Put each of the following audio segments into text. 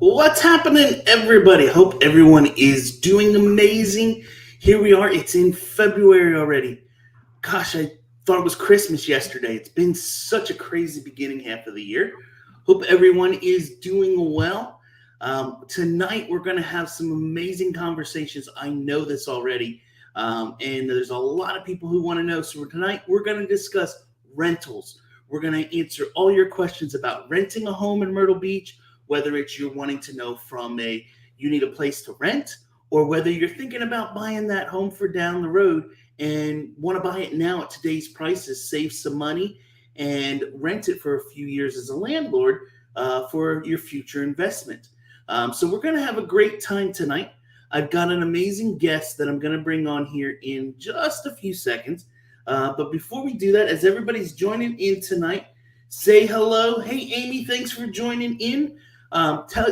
What's happening, everybody? Hope everyone is doing amazing. Here we are. It's in February already. Gosh, I thought it was Christmas yesterday. It's been such a crazy beginning half of the year. Hope everyone is doing well. Tonight, we're going to have some amazing conversations. I know this already. And there's a lot of people who want to know. So tonight, we're going to discuss rentals. We're going to answer all your questions about renting a home in Myrtle Beach, whether it's you're wanting to know from you need a place to rent, or whether you're thinking about buying that home for down the road and want to buy it now at today's prices, save some money, and rent it for a few years as a landlord for your future investment. So we're going to have a great time tonight. I've got an amazing guest that I'm going to bring on here in just a few seconds. But before we do that, as everybody's joining in tonight, say hello. Hey, Amy, thanks for joining in.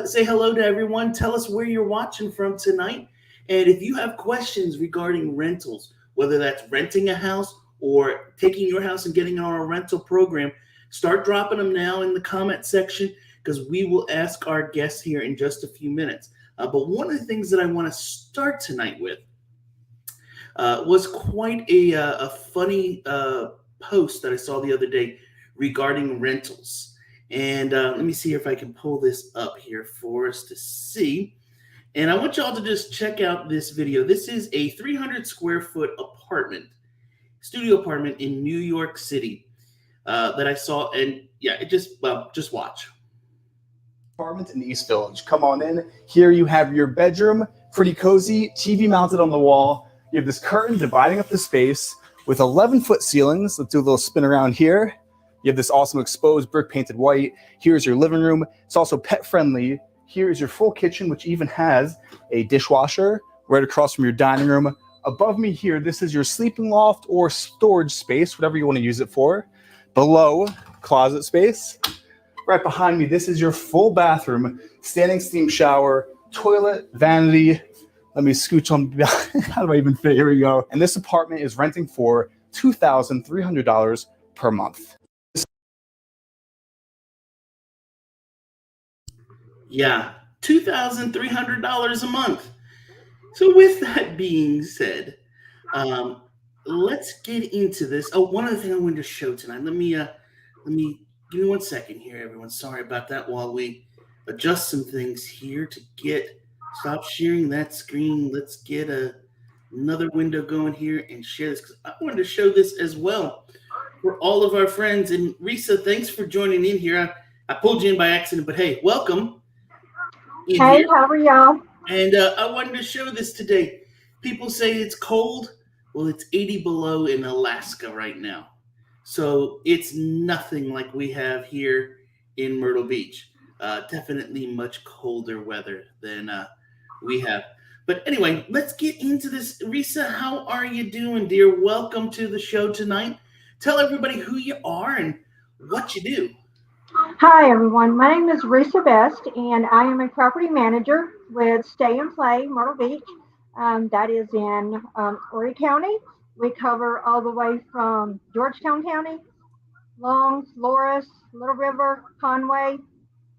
Say hello to everyone. Tell us where you're watching from tonight. And if you have questions regarding rentals, whether that's renting a house or taking your house and getting on a rental program, start dropping them now in the comment section because we will ask our guests here in just a few minutes. But one of the things that I want to start tonight with was quite a funny post that I saw the other day regarding rentals. And let me see if I can pull this up here for us to see. And I want y'all to just check out this video. This is a 300 square foot studio apartment in New York City that I saw. And yeah, just watch. Apartment in the East Village. Come on in. Here you have your bedroom, pretty cozy, TV mounted on the wall. You have this curtain dividing up the space with 11-foot ceilings. Let's do a little spin around here. You have this awesome exposed brick painted white. Here's your living room. It's also pet friendly. Here's your full kitchen, which even has a dishwasher right across from your dining room. Above me here, this is your sleeping loft or storage space, whatever you want to use it for. Below, closet space. Right behind me, this is your full bathroom, standing steam shower, toilet, vanity. Let me scooch on. How do I even fit? Here we go. And this apartment is renting for $2,300 per month. Yeah, $2,300 a month. So with that being said, let's get into this. Oh, one other thing I wanted to show tonight. Let me give me 1 second here, everyone. Sorry about that while we adjust some things here to stop sharing that screen. Let's get another window going here and share this because I wanted to show this as well for all of our friends. And Riesa, thanks for joining in here. I pulled you in by accident, but hey, welcome. Hey, Here. how are y'all? And I wanted to show this today. People say it's cold. Well, it's 80 below in Alaska right now. So it's nothing like we have here in Myrtle Beach. Definitely much colder weather than we have. But anyway, let's get into this. Riesa, how are you doing, dear? Welcome to the show tonight. Tell everybody who you are and what you do. Hi, everyone. My name is Riesa Best, and I am a property manager with Stay Play Myrtle Beach. That is in Horry County. We cover all the way from Georgetown County, Long, Loris, Little River, Conway,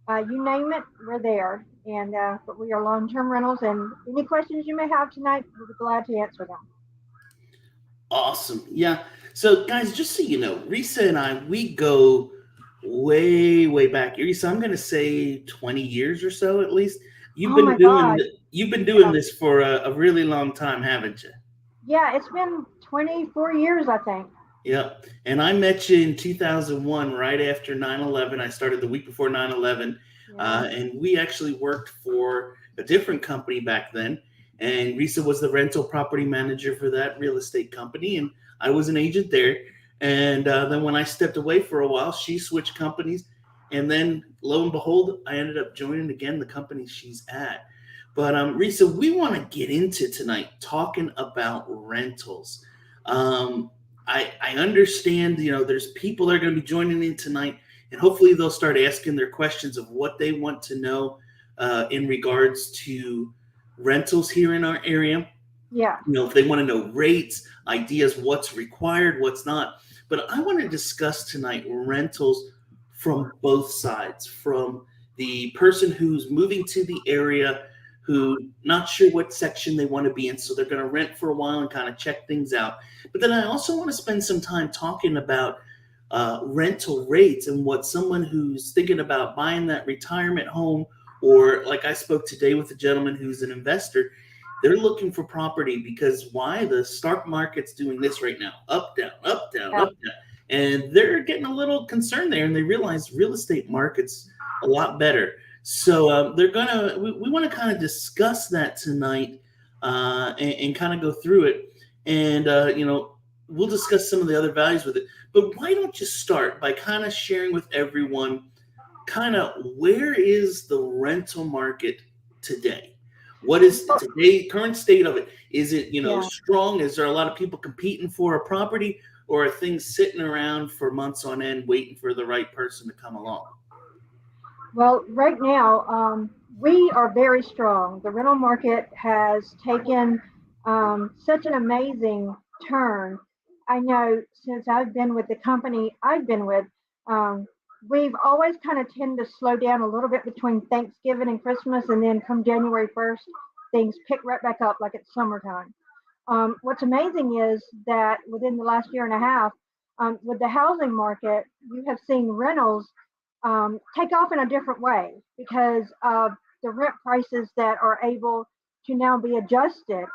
you name it, we're there. And but we are long-term rentals, and any questions you may have tonight, we'll be glad to answer them. Awesome. Yeah. So, guys, just so you know, Riesa and I, we go way back. Riesa, I'm going to say 20 years or so at least. You've been doing this for a really long time, haven't you? Yeah, it's been 24 years, I think. Yeah. And I met you in 2001, right after 9/11. I started the week before 9/11. Yeah. And we actually worked for a different company back then. And Riesa was the rental property manager for that real estate company. And I was an agent there. And then when I stepped away for a while, she switched companies. And then lo and behold, I ended up joining again the company she's at. But Riesa, we want to get into tonight talking about rentals. I understand, there's people that are going to be joining in tonight, and hopefully they'll start asking their questions of what they want to know in regards to rentals here in our area. Yeah. If they want to know rates, ideas, what's required, what's not. But I want to discuss tonight rentals from both sides, from the person who's moving to the area who not sure what section they want to be in, so they're going to rent for a while and kind of check things out. But then I also want to spend some time talking about rental rates and what someone who's thinking about buying that retirement home, or like I spoke today with a gentleman who's an investor, they're looking for property because why? The stock market's doing this right now, up, down, up, down, up, down. And they're getting a little concerned there, and they realize real estate market's a lot better. So we want to kind of discuss that tonight and kind of go through it. And, we'll discuss some of the other values with it. But why don't you start by kind of sharing with everyone kind of where is the rental market today? What is today current state of it? Is it, strong? Is there a lot of people competing for a property, or are things sitting around for months on end waiting for the right person to come along? Well, right now, we are very strong. The rental market has taken such an amazing turn. I know since I've been with the company I've been with, we've always kind of tend to slow down a little bit between Thanksgiving and Christmas, and then come January 1st, things pick right back up like it's summertime. What's amazing is that within the last year and a half, with the housing market, you have seen rentals take off in a different way because of the rent prices that are able to now be adjusted.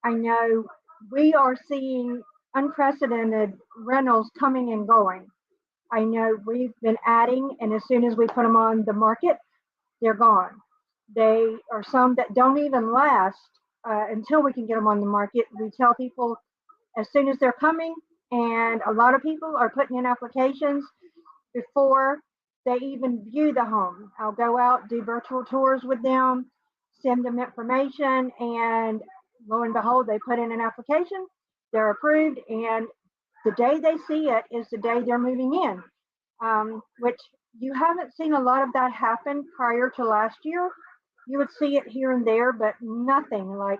I know we are seeing unprecedented rentals coming and going. I know we've been adding, and as soon as we put them on the market, they're gone. They are some that don't even last until we can get them on the market. We tell people as soon as they're coming, and a lot of people are putting in applications before they even view the home. I'll go out, do virtual tours with them, send them information, and lo and behold, they put in an application, they're approved, and the day they see it is the day they're moving in, which you haven't seen a lot of that happen prior to last year. You would see it here and there, but nothing like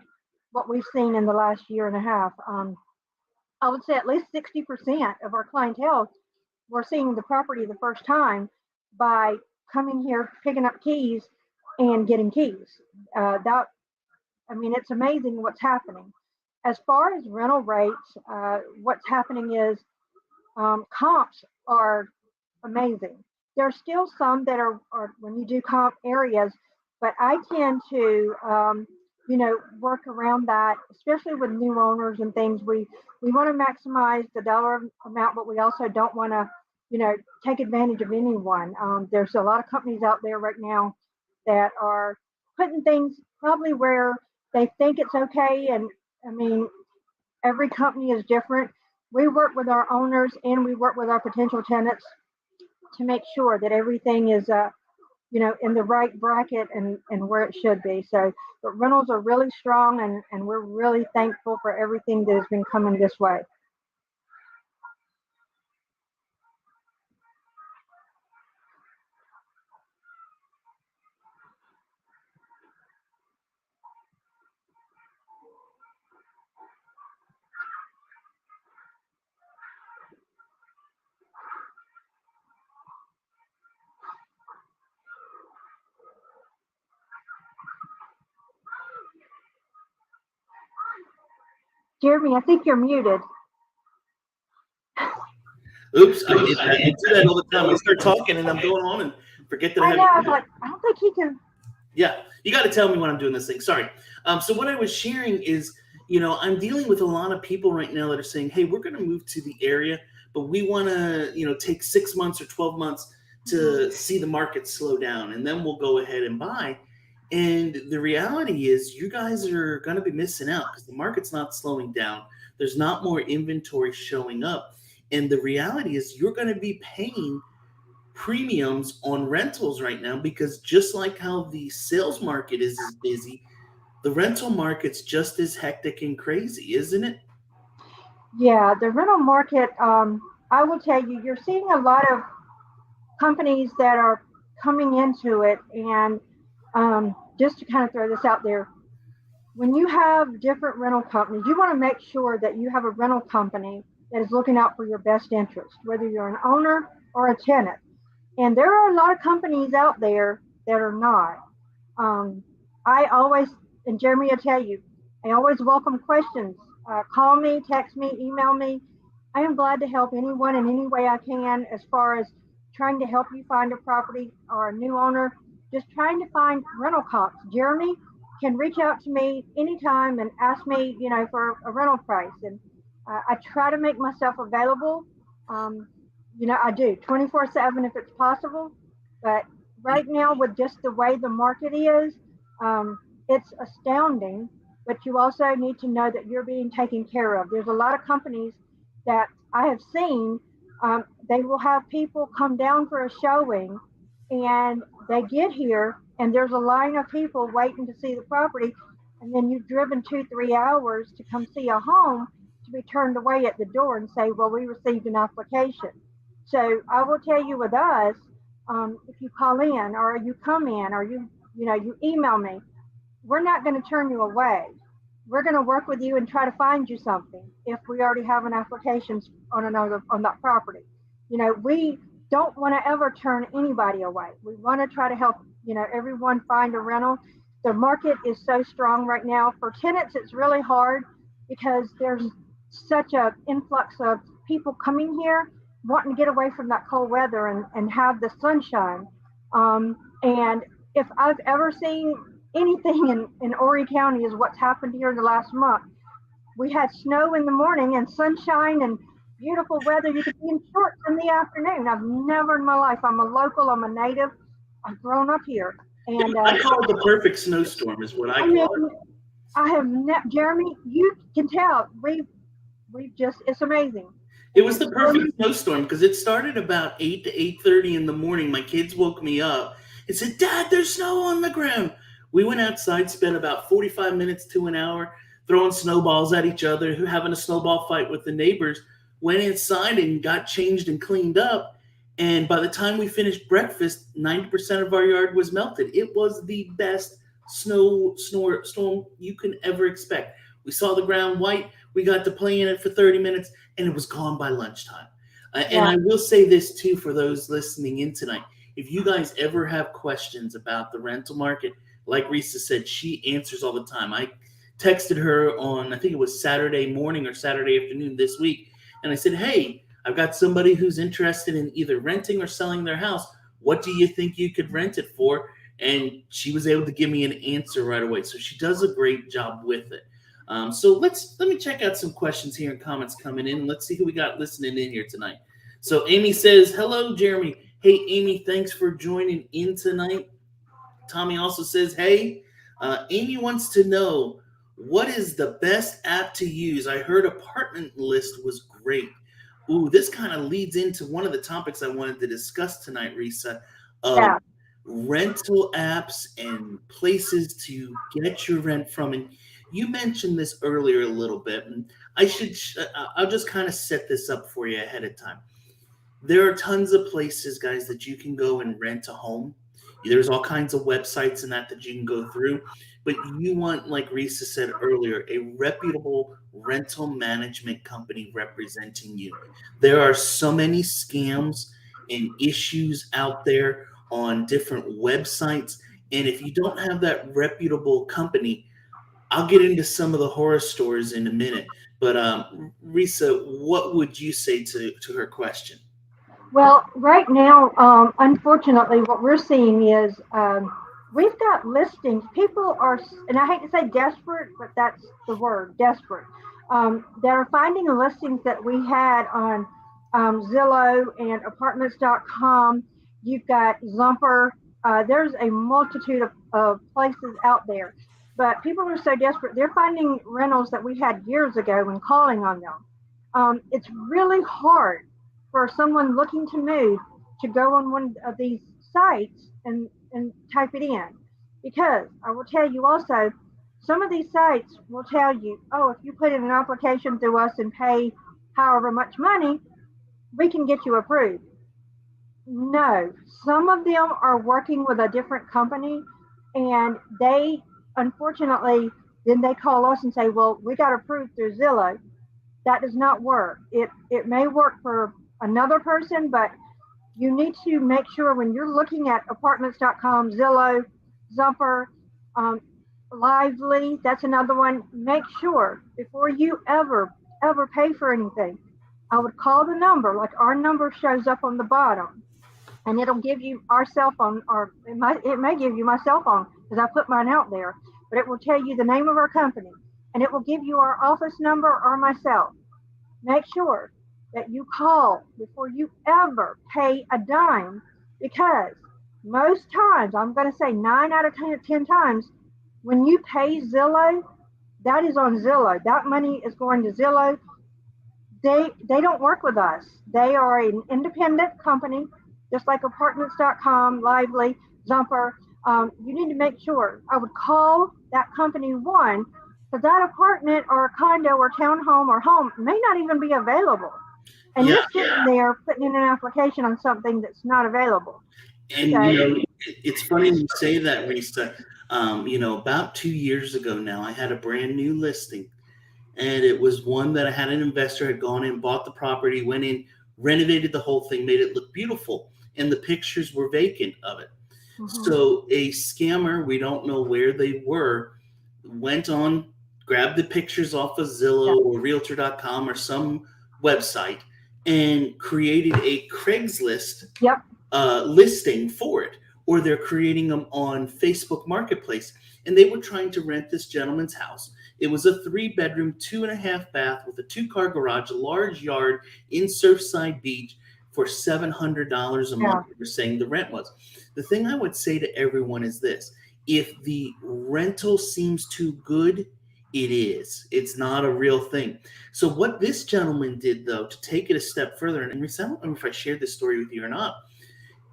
what we've seen in the last year and a half. I would say at least 60% of our clientele were seeing the property the first time by coming here, picking up keys, and getting keys. It's amazing what's happening. As far as rental rates, what's happening is comps are amazing. There are still some that are when you do comp areas, but I tend to, work around that, especially with new owners and things. We want to maximize the dollar amount, but we also don't want to, take advantage of anyone. There's a lot of companies out there right now that are putting things probably where they think it's okay. And every company is different. We work with our owners and we work with our potential tenants to make sure that everything is, in the right bracket and where it should be. So, but rentals are really strong, and we're really thankful for everything that has been coming this way. Jeremy, I think you're muted. Oops, I do that all the time. I start talking and I'm going on and forget that I have. I was like, I don't think he can. Yeah, you got to tell me when I'm doing this thing. Sorry. So what I was sharing is, I'm dealing with a lot of people right now that are saying, hey, we're going to move to the area, but we want to, take 6 months or 12 months to see the market slow down, and then we'll go ahead and buy. And the reality is you guys are going to be missing out because the market's not slowing down. There's not more inventory showing up. And the reality is you're going to be paying premiums on rentals right now because just like how the sales market is as busy, the rental market's just as hectic and crazy, isn't it? Yeah, the rental market, I will tell you, you're seeing a lot of companies that are coming into it. And just to kind of throw this out there, when you have different rental companies, you want to make sure that you have a rental company that is looking out for your best interest, whether you're an owner or a tenant. And there are a lot of companies out there that are not. I always, and Jeremy will tell you, I always welcome questions. Call me, text me, email me. I am glad to help anyone in any way I can as far as trying to help you find a property or a new owner, just trying to find rental comps. Jeremy can reach out to me anytime and ask me, for a rental price. And I try to make myself available. Um, I do 24/7 if it's possible. But right now, with just the way the market is, um, it's astounding. But you also need to know that you're being taken care of. There's a lot of companies that I have seen. They will have people come down for a showing, and they get here, and there's a line of people waiting to see the property, and then you've driven 2, 3 hours to come see a home to be turned away at the door and say, "Well, we received an application." So I will tell you with us, if you call in or you come in or you email me, we're not going to turn you away. We're going to work with you and try to find you something if we already have an application on that property. We don't want to ever turn anybody away. We want to try to help everyone find a rental. The market is so strong right now. For tenants, it's really hard because there's such a influx of people coming here wanting to get away from that cold weather and have the sunshine. And if I've ever seen anything in Horry County is what's happened here in the last month. We had snow in the morning and sunshine and beautiful weather. You could be in shorts in the afternoon. I've never in my life. I'm a local. I'm a native. I've grown up here. And I call it the perfect snowstorm is what I call it. I have Jeremy, you can tell we've just, it's amazing. It was the perfect snowstorm because it started about 8 to 8:30 in the morning. My kids woke me up and said, "Dad, there's snow on the ground." We went outside, spent about 45 minutes to an hour throwing snowballs at each other, having a snowball fight with the neighbors, went inside and got changed and cleaned up. And by the time we finished breakfast, 90% of our yard was melted. It was the best storm you can ever expect. We saw the ground white. We got to play in it for 30 minutes, and it was gone by lunchtime. And I will say this, too, for those listening in tonight. If you guys ever have questions about the rental market, like Riesa said, she answers all the time. I texted her on, I think it was Saturday morning or Saturday afternoon this week. And I said, "Hey, I've got somebody who's interested in either renting or selling their house. What do you think you could rent it for?" And she was able to give me an answer right away. So she does a great job with it. So let me check out some questions here and comments coming in. Let's see who we got listening in here tonight. So Amy says, "Hello, Jeremy." Hey, Amy, thanks for joining in tonight. Tommy also says, "Hey, Amy wants to know, what is the best app to use? I heard Apartment List was great." Ooh, this kind of leads into one of the topics I wanted to discuss tonight, Riesa. Rental apps and places to get your rent from. And you mentioned this earlier a little bit, and I'll just kind of set this up for you ahead of time. There are tons of places, guys, that you can go and rent a home. There's all kinds of websites and that you can go through, but you want, like Riesa said earlier, a reputable rental management company representing you. There are so many scams and issues out there on different websites, and if you don't have that reputable company, I'll get into some of the horror stories in a minute. But Riesa, what would you say to her question? Well, right now, unfortunately, what we're seeing is we've got listings. People are, and I hate to say desperate, but that's the word, desperate. That are finding the listings that we had on Zillow and apartments.com. You've got Zumper. There's a multitude of places out there. But people are so desperate, they're finding rentals that we had years ago and calling on them. It's really hard for someone looking to move to go on one of these sites and type it in. Because I will tell you also, some of these sites will tell you, "Oh, if you put in an application through us and pay however much money, we can get you approved." No, some of them are working with a different company, and they, unfortunately, then they call us and say, "Well, we got approved through Zillow." That does not work. It may work for another person, but you need to make sure when you're looking at apartments.com, Zillow, Zumper, um, Lively, that's another one. Make sure before you ever pay for anything, I would call the number, like our number shows up on the bottom, and it'll give you our cell phone, or it may give you my cell phone because I put mine out there, but it will tell you the name of our company, and it will give you our office number or myself. Make sure that you call before you ever pay a dime, because most times, I'm going to say 9 out of 10 times, when you pay Zillow, that is on Zillow. That money is going to Zillow. They don't work with us. They are an independent company, just like apartments.com, Lively, Zumper. You need to make sure. I would call that company one, because that apartment or a condo or townhome or home may not even be available. And Yeah, you're sitting there putting in an application on something that's not available. and So, it's funny you say that, Risa. About 2 years ago now, I had a brand new listing, and it was one that I had an investor had gone in, bought the property, went in, renovated the whole thing, made it look beautiful, and the pictures were vacant of it. mhm, So a scammer, we don't know where they were, went on, grabbed the pictures off of yeah, Zillow or Realtor.com or some website, and created a Craigslist yep, listing for it, or they're creating them on Facebook Marketplace. And they were trying to rent this gentleman's house. It was a 3-bedroom, 2.5 bath with a 2-car garage, a large yard in Surfside Beach for $700 a yeah, month. They were saying the rent was. The thing I would say to everyone is this: if the rental seems too good, it is. It's not a real thing. So what this gentleman did, though, to take it a step further, and I don't know if I shared this story with you or not,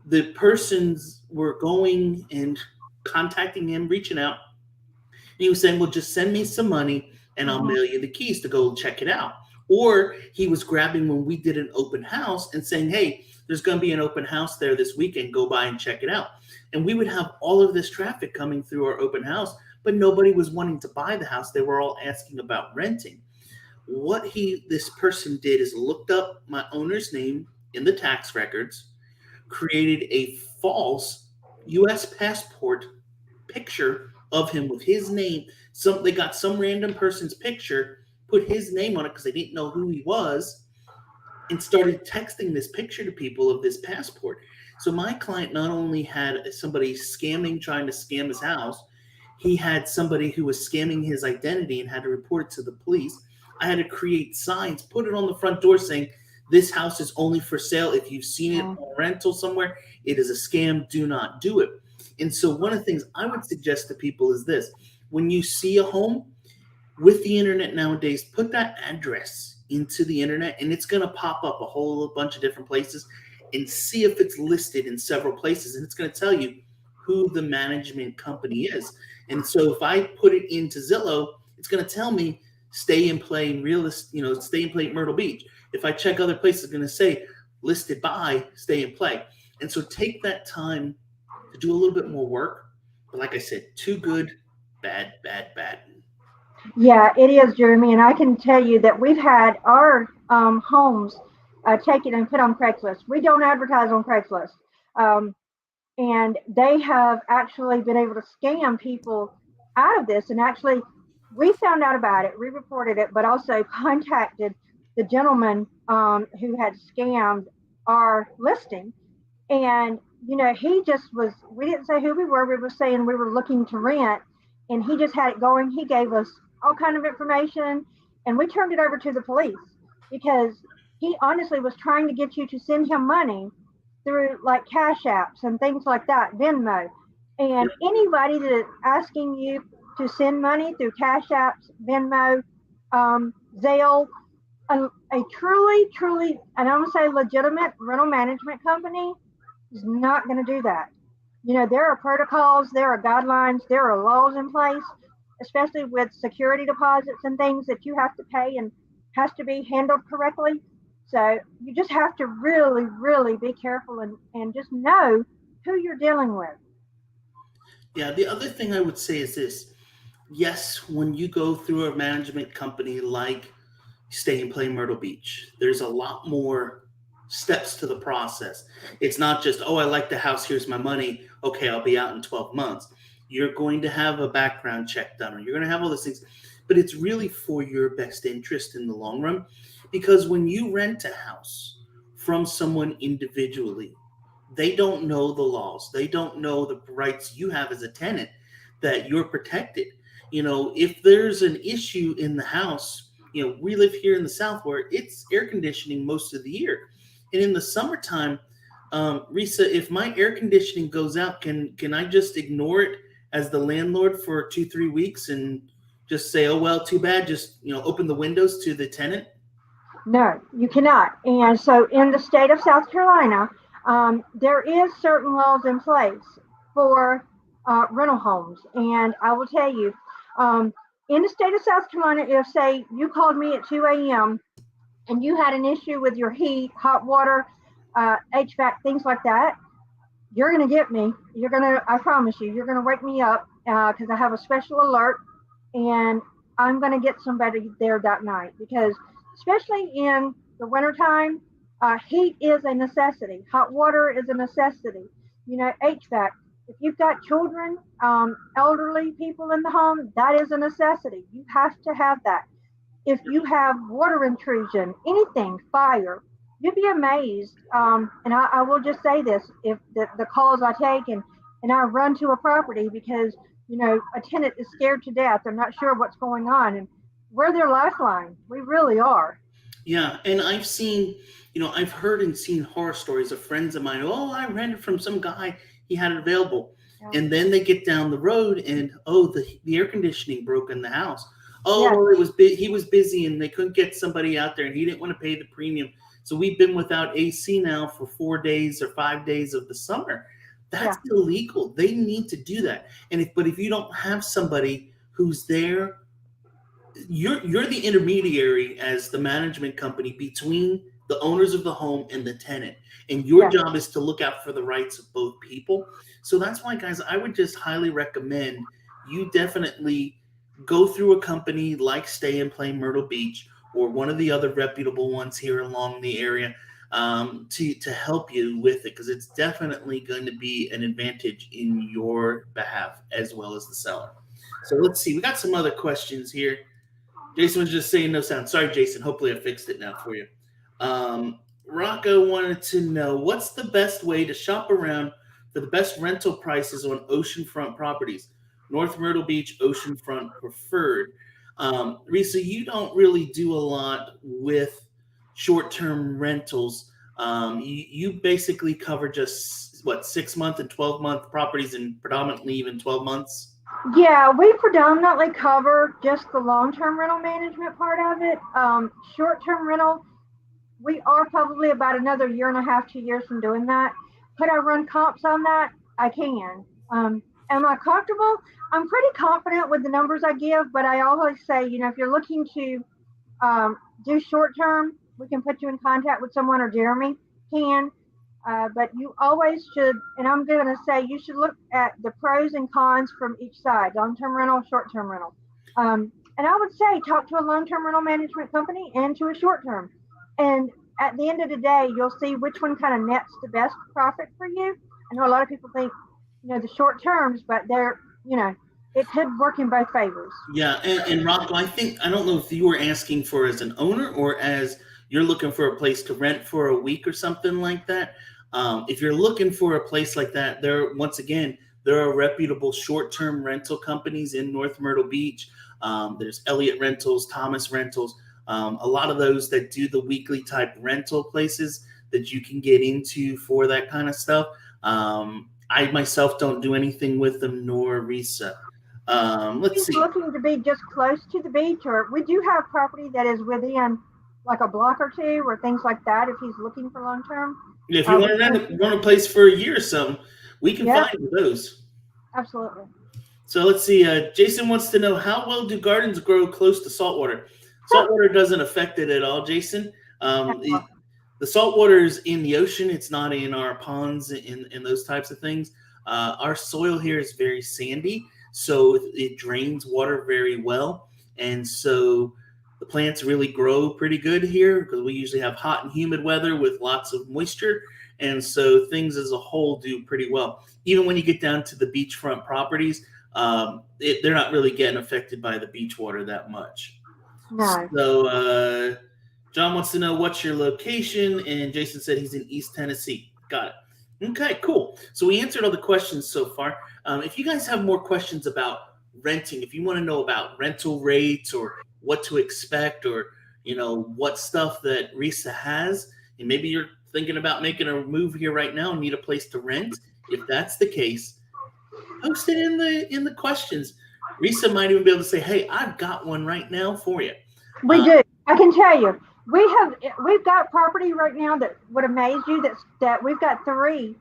the persons were going and contacting him, reaching out. And he was saying, well, just send me some money and I'll mhm, mail you the keys to go check it out. Or he was grabbing when we did an open house and saying, hey, there's going to be an open house there this weekend. Go by and check it out. And we would have all of this traffic coming through our open house, but nobody was wanting to buy the house. They were all asking about renting. What this person did is looked up my owner's name in the tax records, created a false U.S. passport picture of him with his name. They got some random person's picture, put his name on it because they didn't know who he was, and started texting this picture to people of this passport. So my client not only had somebody trying to scam his house, he had somebody who was scamming his identity and had to report it to the police. I had to create signs, put it on the front door saying, this house is only for sale. If you've seen it mhm. on rental somewhere, it is a scam. Do not do it. And so one of the things I would suggest to people is this: when you see a home with the internet nowadays, put that address into the internet and it's going to pop up a whole bunch of different places, and see if it's listed in several places. And it's going to tell you who the management company is. And so if I put it into Zillow, it's going to tell me Stay and Play Stay and Play Myrtle Beach. If I check other places, it's going to say listed by Stay and Play. And so take that time to do a little bit more work. But like I said, too good, bad, bad, bad. Yeah, it is, Jeremy. And I can tell you that we've had our homes taken and put on Craigslist. We don't advertise on Craigslist. Um, and they have actually been able to scam people out of this. And actually, we found out about it, we reported it, but also contacted the gentleman who had scammed our listing. And he just was, we didn't say who we were saying we were looking to rent, and he just had it going. He gave us all kind of information, and we turned it over to the police, because he honestly was trying to get you to send him money through like cash apps and things like that, Venmo. And anybody that is asking you to send money through cash apps, Venmo, Zelle, a truly, and I'm gonna say legitimate rental management company is not going to do that. There are protocols, there are guidelines, there are laws in place, especially with security deposits and things that you have to pay and has to be handled correctly. So you just have to really, really be careful and just know who you're dealing with. Yeah, the other thing I would say is this: yes, when you go through a management company like Stay and Play Myrtle Beach, there's a lot more steps to the process. It's not just, oh, I like the house, here's my money. Okay, I'll be out in 12 months. You're going to have a background check done, or you're going to have all those things. But it's really for your best interest in the long run. Because when you rent a house from someone individually, they don't know the laws. They don't know the rights you have as a tenant, that you're protected. If there's an issue in the house, we live here in the South where it's air conditioning most of the year. And in the summertime, Riesa, if my air conditioning goes out, can I just ignore it as the landlord for 2-3 weeks and just say, oh well, too bad, just open the windows to the tenant? No, you cannot. And so in the state of South Carolina, there is certain laws in place for rental homes. And I will tell you, um, in the state of South Carolina, if say you called me at 2 a.m. and you had an issue with your heat, hot water, HVAC, things like that, you're going to get me. I promise you, you're going to wake me up because I have a special alert, and I'm going to get somebody there that night because, especially in the wintertime, heat is a necessity. Hot water is a necessity. HVAC. If you've got children, elderly people in the home, that is a necessity. You have to have that. If you have water intrusion, anything, fire, you'd be amazed. And I will just say this: if the calls I take and I run to a property because a tenant is scared to death, they're not sure what's going on, and we're their lifeline. We really are. Yeah, and I've heard and seen horror stories of friends of mine. Oh, I rented from some guy; he had it available, Yeah. and then they get down the road, and oh, the air conditioning broke in the house. Oh, Yes. well, he was busy, and they couldn't get somebody out there, and he didn't want to pay the premium. So we've been without AC now for 4 days or 5 days of the summer. That's Yeah. illegal. They need to do that. But if you don't have somebody who's there, you're the intermediary as the management company between the owners of the home and the tenant, and your Yeah. job is to look out for the rights of both people. So that's why, guys, I would just highly recommend you definitely go through a company like Stay and Play Myrtle Beach or one of the other reputable ones here along the area, to help you with it, because it's definitely going to be an advantage in your behalf as well as the seller. So let's see, we got some other questions here. Jason was just saying no sound. Sorry, Jason. Hopefully I fixed it now for you. Rocco wanted to know, what's the best way to shop around for the best rental prices on oceanfront properties? North Myrtle Beach, oceanfront preferred. Riesa, you don't really do a lot with short-term rentals. You basically cover just, what, 6-month and 12-month properties, and predominantly even 12 months? Yeah, we predominantly cover just the long-term rental management part of it. Short-term rental, we are probably about another year and a half, 2 years from doing that. Could I run comps on that? I can. Am I comfortable? I'm pretty confident with the numbers I give, but I always say, if you're looking to do short-term, we can put you in contact with someone, or Jeremy can. But you always should, and I'm going to say you should look at the pros and cons from each side: long-term rental, short-term rental. And I would say talk to a long-term rental management company and to a short-term. And at the end of the day, you'll see which one kind of nets the best profit for you. I know a lot of people think, the short terms, but it could work in both favors. Yeah, and Rocco, I don't know if you were asking for as an owner or as you're looking for a place to rent for a week or something like that. If you're looking for a place like that, there are reputable short-term rental companies in North Myrtle Beach. There's Elliott Rentals, Thomas Rentals, a lot of those that do the weekly type rental places that you can get into for that kind of stuff. I myself don't do anything with them, nor Riesa. Let's He's see. looking to be just close to the beach, or we do have property that is within like a block or two, or things like that. If he's looking for long term, If you want to rent a place for a year or something, we can yeah, find those. absolutely. So let's see. Jason wants to know, how well do gardens grow close to saltwater? Saltwater doesn't affect it at all, Jason. The saltwater is in the ocean. It's not in our ponds and those types of things. Our soil here is very sandy, so it drains water very well. And so The plants really grow pretty good here because we usually have hot and humid weather with lots of moisture. And so things as a whole do pretty well. Even when you get down to the beachfront properties, they're not really getting affected by the beach water that much. No. So John wants to know what's your location, and Jason said he's in East Tennessee. Got it. Okay, cool. So we answered all the questions so far. If you guys have more questions about renting, if you want to know about rental rates or what to expect, or what stuff that Riesa has, and maybe you're thinking about making a move here right now and need a place to rent, if that's the case, post it in the questions. Riesa might even be able to say, "Hey, I've got one right now for you." We do. I can tell you, we've got property right now that would amaze you. That we've got three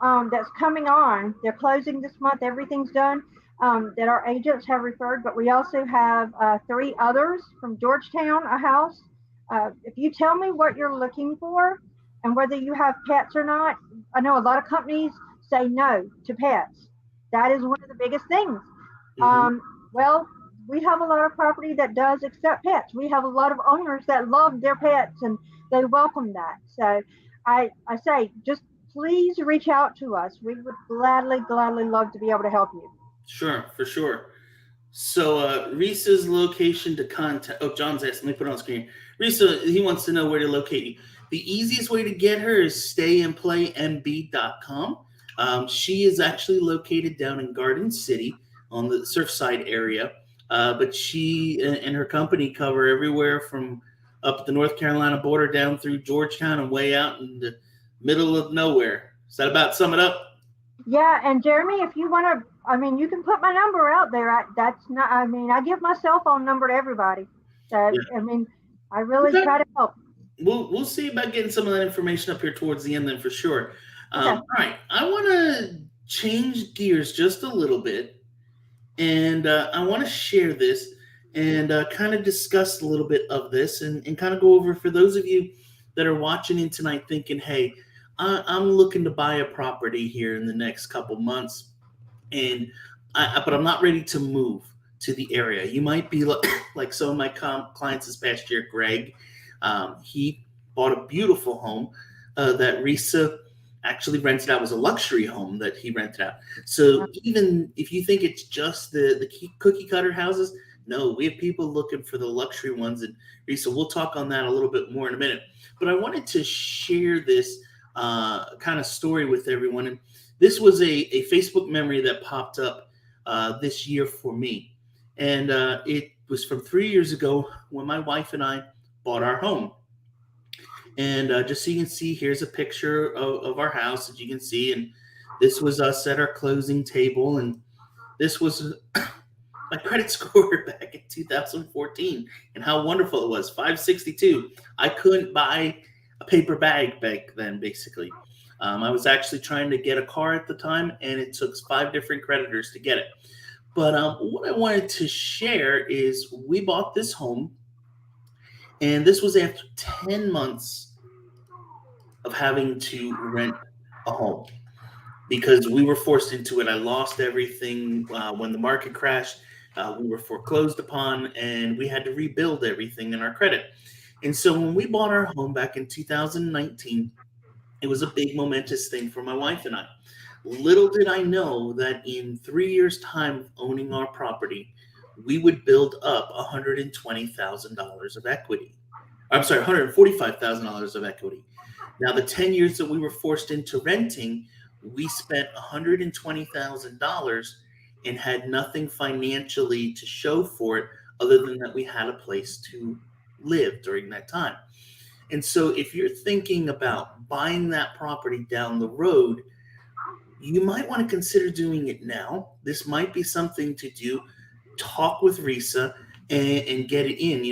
that's coming on. They're closing this month. Everything's done. That our agents have referred, but we also have three others from Georgetown. A house. If you tell me what you're looking for and whether you have pets or not, I know a lot of companies say no to pets. That is one of the biggest things. Well, we have a lot of property that does accept pets. We have a lot of owners that love their pets and they welcome that. So I say, just please reach out to us. We would gladly love to be able to help you. Sure, for sure. So Riesa's location to contact. Oh, John's asking. Let me put it on screen. Riesa, he wants to know where to locate you. The easiest way to get her is stayandplaymb.com. She is actually located down in Garden City on the Surfside area. But she and her company cover everywhere from up the North Carolina border down through Georgetown and way out in the middle of nowhere. Does that about sum it up? Yeah, and Jeremy, if you want to, I mean, you can put my number out there. That's not, I mean, I give my cell phone number to everybody. So, Yeah. I mean, I really Okay. try to help. We'll see about getting some of that information up here towards the end then for sure. Okay. All right. I want to change gears just a little bit, and I want to share this and kind of discuss a little bit of this and kind of go over for those of you that are watching in tonight thinking, hey, I'm looking to buy a property here in the next couple months, but I'm not ready to move to the area. You might be like some of my clients this past year, Greg. He bought a beautiful home that Riesa actually rented out. It was a luxury home that he rented out. So even if you think it's just the cookie cutter houses, no, we have people looking for the luxury ones. And Riesa, we'll talk on that a little bit more in a minute. But I wanted to share this kind of story with everyone. And this was a Facebook memory that popped up this year for me. And it was from 3 years ago when my wife and I bought our home. And just so you can see, here's a picture of our house that you can see. And this was us at our closing table. And this was my credit score back in 2014. And how wonderful it was, 562. I couldn't buy a paper bag back then, basically. I was actually trying to get a car at the time, and it took 5 different creditors to get it. But what I wanted to share is we bought this home, and this was after 10 months of having to rent a home because we were forced into it. I lost everything when the market crashed. We were foreclosed upon, and we had to rebuild everything in our credit. And so when we bought our home back in 2019, it was a big momentous thing for my wife and I. Little did I know that in 3 years' time of owning our property, we would build up $120,000 of equity. I'm sorry, $145,000 of equity. Now, the 10 years that we were forced into renting, we spent $120,000 and had nothing financially to show for it other than that we had a place to live during that time. And so if you're thinking about buying that property down the road, you might want to consider doing it now. This might be something to do. Talk with Riesa and get it in.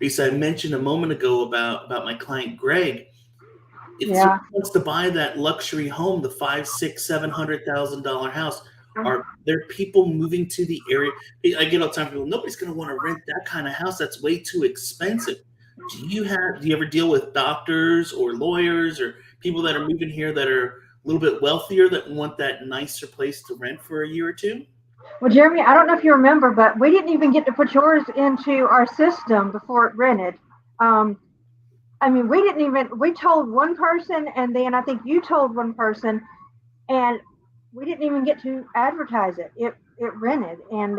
Riesa, I mentioned a moment ago about my client Greg. If someone wants to buy that luxury home, the $500,000, $600,000, $700,000 house, are there people moving to the area? I get all the time from people, nobody's going to want to rent that kind of house. That's way too expensive. Do you ever deal with doctors or lawyers or people that are moving here that are a little bit wealthier that want that nicer place to rent for a year or two? Well, Jeremy, I don't know if you remember, but we didn't even get to put yours into our system before it rented. Um, I mean, we didn't even, we told one person, and then I think you told one person, and we didn't even get to advertise it. It rented, and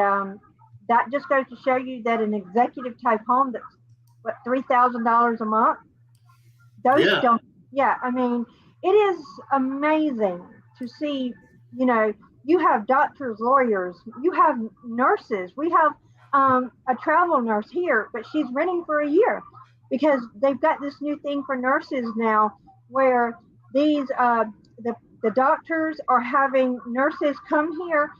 that just goes to show you that an executive type home that's what $3,000 a month, those Yeah. don't. Yeah, I mean, it is amazing to see. You know, you have doctors, lawyers, you have nurses. We have a travel nurse here, but she's renting for a year because they've got this new thing for nurses now, where these the doctors are having nurses come here,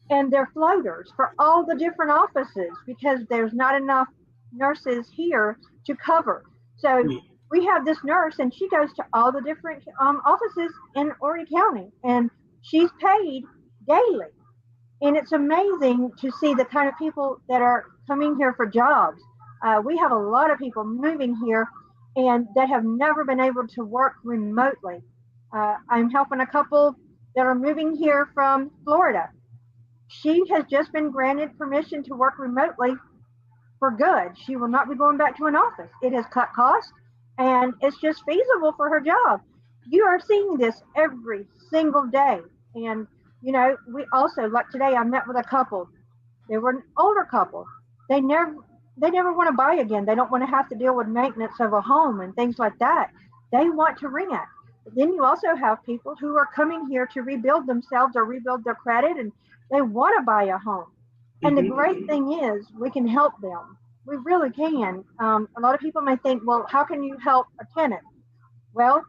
and they're floaters for all the different offices because there's not enough nurses here to cover. So we have this nurse, and she goes to all the different offices in Horry County, and she's paid daily. And it's amazing to see the kind of people that are coming here for jobs. We have a lot of people moving here and that have never been able to work remotely. I'm helping a couple that are moving here from Florida. She has just been granted permission to work remotely for good. She will not be going back to an office. It has cut costs and it's just feasible for her job. You are seeing this every single day. And, you know, we also, like today, I met with a couple. They were an older couple. They never they never want to buy again. They don't want to have to deal with maintenance of a home and things like that. They want to rent. But then you also have people who are coming here to rebuild themselves or rebuild their credit, and they want to buy a home. And the Hmm. great thing is we can help them. We really can. A lot of people may think, well, how can you help a tenant? Well,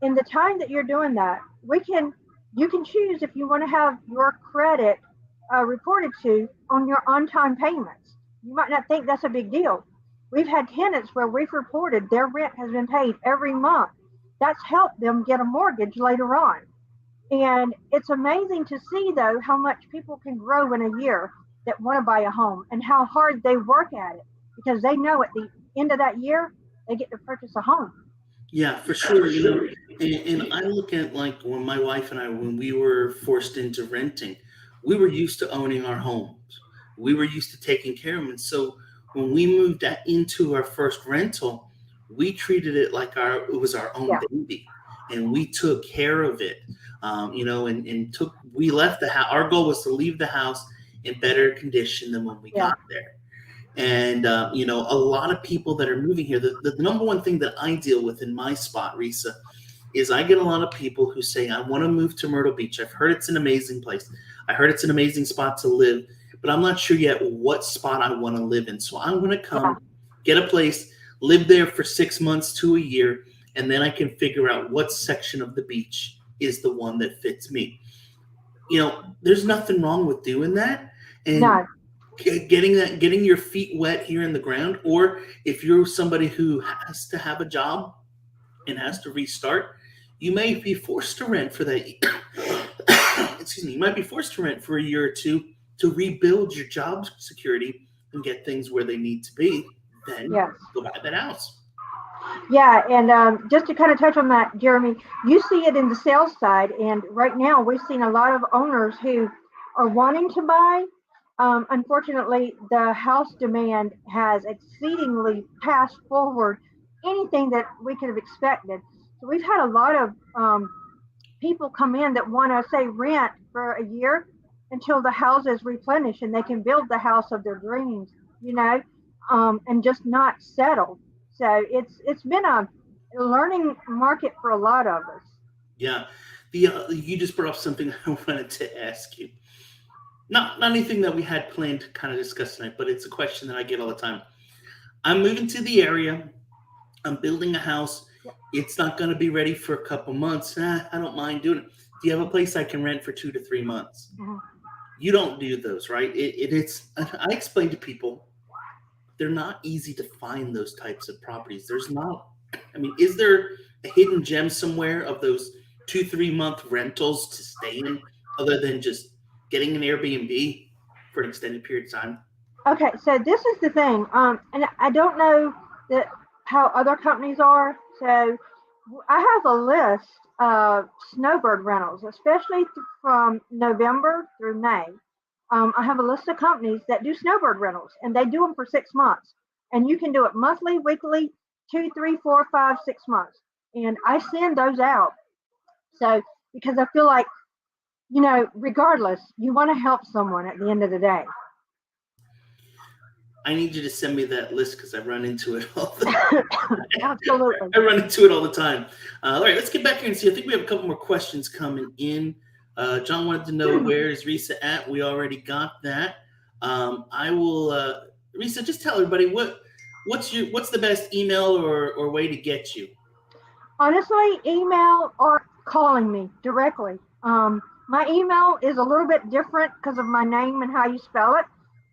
in the time that you're doing that, we can you can choose if you want to have your credit reported to on your on-time payments. You might not think that's a big deal. We've had tenants where we've reported their rent has been paid every month. That's helped them get a mortgage later on. And it's amazing to see, though, how much people can grow in a year that want to buy a home and how hard they work at it because they know at the end of that year they get to purchase a home. Yeah, for sure. And I look at like when my wife and I, when we were forced into renting, we were used to owning our homes. We were used to taking care of them. And so when we moved that into our first rental, we treated it like it was our own Yeah, baby, and we took care of it. And we left the house. Our goal was to leave the house in better condition than when we yeah, got there. And a lot of people that are moving here, the number one thing that I deal with in my spot, Risa, is I get a lot of people who say, I want to move to Myrtle Beach. I've heard it's an amazing place. I heard it's an amazing spot to live, but I'm not sure yet what spot I want to live in. So I'm going to yeah, come, get a place, live there for 6 months to a year, and then I can figure out what section of the beach is the one that fits me. There's nothing wrong with doing that. And no, getting your feet wet here in the ground, or if you're somebody who has to have a job and has to restart, you may be forced to rent for that. Excuse me, you might be forced to rent for a year or two to rebuild your job security and get things where they need to be. Then yes. go buy that house. Yeah, and just to kind of touch on that, Jeremy, you see it in the sales side, and right now we've seen a lot of owners who are wanting to buy. Unfortunately, the house demand has exceedingly passed forward anything that we could have expected. So we've had a lot of people come in that want to say rent for a year until the house is replenished and they can build the house of their dreams, you know, and just not settle. So it's been a learning market for a lot of us. Yeah, the you just brought up something I wanted to ask you. Not anything that we had planned to kind of discuss tonight, but it's a question that I get all the time. I'm moving to the area. I'm building a house. It's not going to be ready for a couple months. I don't mind doing it. Do you have a place I can rent for 2 to 3 months? Mhm. You don't do those, right? It's. I explain to people they're not easy to find those types of properties. There's not. I mean, is there a hidden gem somewhere of those 2 3 month rentals to stay in, other than just getting an Airbnb for an extended period of time? Okay, so this is the thing, and I don't know that how other companies are. So I have a list of snowbird rentals, especially from November through May. I have a list of companies that do snowbird rentals, and they do them for 6 months. And you can do it monthly, weekly, 2, 3, 4, 5, 6 months. And I send those out. So because I feel like, regardless, you want to help someone at the end of the day. I need you to send me that list because I run into it all the time. Absolutely. I run into it all the time. All right, let's get back here and see. I think we have a couple more questions coming in. John wanted to know where is Riesa at. We already got that. I will, Riesa, just tell everybody what's the best email or way to get you. Honestly, email or calling me directly. My email is a little bit different because of my name and how you spell it.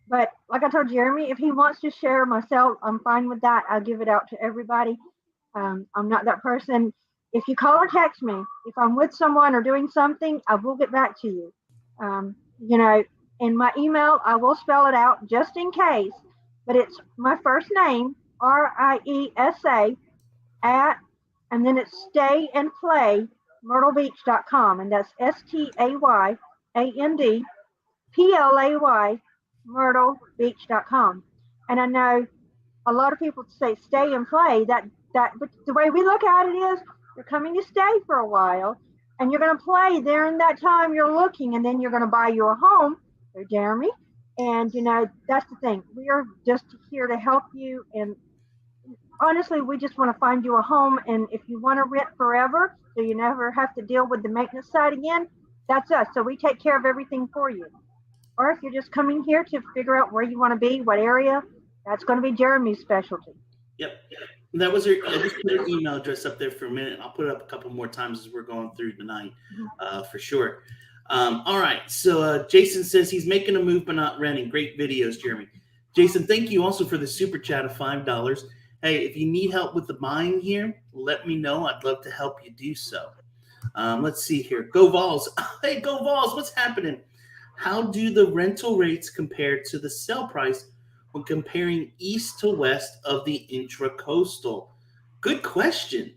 But like I told Jeremy, if he wants to share myself, I'm fine with that. I'll give it out to everybody. I'm not that person. If you call or text me, if I'm with someone or doing something, I will get back to you. In my email, I will spell it out just in case, but it's my first name, Riesa, at, and then it's Stay and Play MyrtleBeach.com, and that's STAYANDPLAY MyrtleBeach.com. And I know a lot of people say stay and play. But the way we look at it is you're coming to stay for a while, and you're going to play there in that time you're looking, and then you're going to buy you a home. So Jeremy, and that's the thing. We are just here to help you, and honestly, we just want to find you a home. And if you want to rent forever, so you never have to deal with the maintenance side again, that's us. So we take care of everything for you. Or if you're just coming here to figure out where you want to be, what area, that's going to be Jeremy's specialty. Yep. That was her. I just put her email address up there for a minute. I'll put it up a couple more times as we're going through tonight, for sure. All right. So Jason says he's making a move but not renting. Great videos, Jeremy. Jason, thank you also for the super chat of $5. Hey, if you need help with the buying here, let me know. I'd love to help you do so. Let's see here. Go Vols. Hey, Go Vols. What's happening? How do the rental rates compare to the sale price when comparing east to west of the intracoastal? Good question.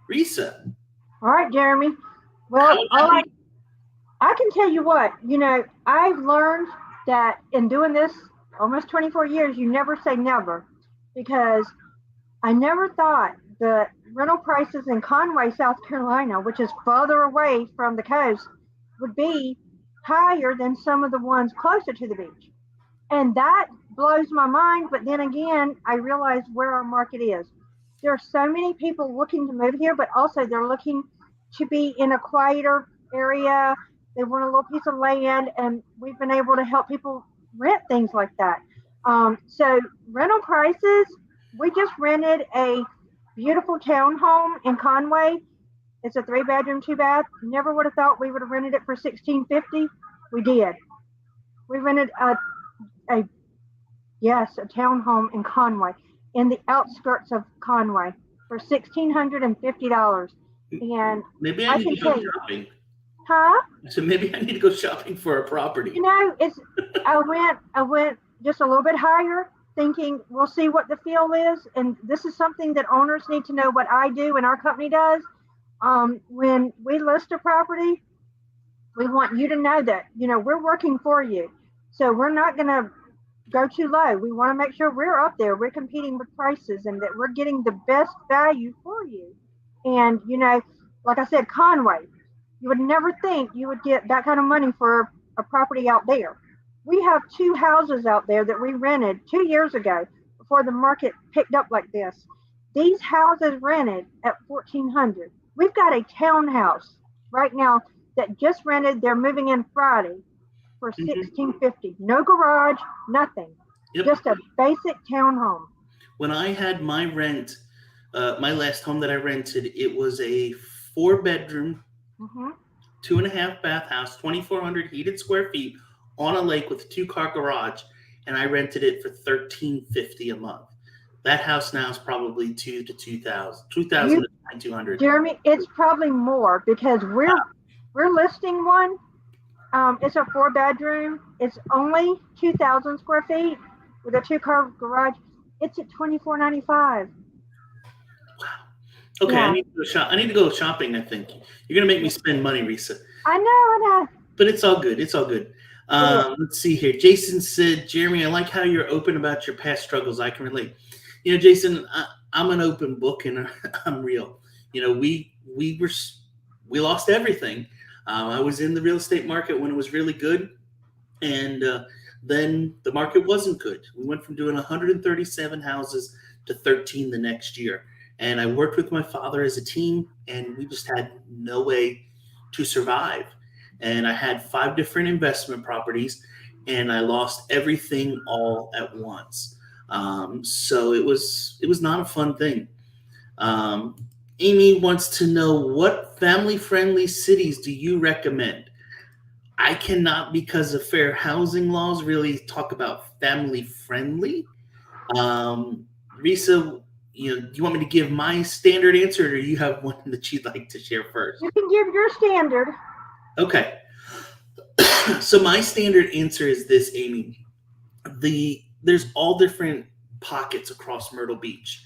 Riesa. All right, Jeremy. Well, I can tell you what, I've learned that in doing this almost 24 years, you never say never, because I never thought the rental prices in Conway, South Carolina, which is farther away from the coast, would be higher than some of the ones closer to the beach. And that blows my mind. But then again, I realize where our market is. There are so many people looking to move here, but also they're looking to be in a quieter area. They want a little piece of land, and we've been able to help people rent things like that. So rental prices, we just rented a beautiful townhome in Conway. It's a 3-bedroom, 2-bath. Never would have thought we would have rented it for $1,650. We did. We rented a townhome in Conway, in the outskirts of Conway, for $1,650. And maybe I need to go shopping. Huh? So maybe I need to go shopping for a property. I went just a little bit higher, thinking we'll see what the feel is. And this is something that owners need to know what I do and our company does. When we list a property, we want you to know that, we're working for you. So we're not going to go too low. We want to make sure we're up there. We're competing with prices and that we're getting the best value for you. And, like I said, Conway, you would never think you would get that kind of money for a property out there. We have 2 houses out there that we rented 2 years ago before the market picked up like this. These houses rented at $1,400. We've got a townhouse right now that just rented. They're moving in Friday for $1,650. No garage, nothing. Yep. Just a basic townhome. When I had my rent, my last home that I rented, it was a 4-bedroom, 2.5-bath house, 2,400 heated square feet on a lake with a 2-car garage, and I rented it for $1,350 a month. That house now is probably $2,000 to $2,200. Jeremy, it's probably more because we're listing one. It's a 4-bedroom. It's only 2,000 square feet with a 2-car garage. It's at $2,495. Wow. Okay, yeah. I need to go shopping. I think you're gonna make me spend money, Riesa. I know. But it's all good. It's all good. Let's see here. Jason said, Jeremy, I like how you're open about your past struggles. I can relate. Jason, I'm an open book and I'm real. We lost everything. I was in the real estate market when it was really good, and then the market wasn't good. We went from doing 137 houses to 13 the next year. And I worked with my father as a team, and we just had no way to survive. And I had 5 different investment properties, and I lost everything all at once. So it was not a fun thing. Amy wants to know, what family-friendly cities do you recommend? I cannot, because of fair housing laws, really talk about family-friendly. Riesa, do you want me to give my standard answer, or do you have one that you'd like to share first? You can give your standard. Okay. So my standard answer is this, Amy. There's all different pockets across Myrtle Beach,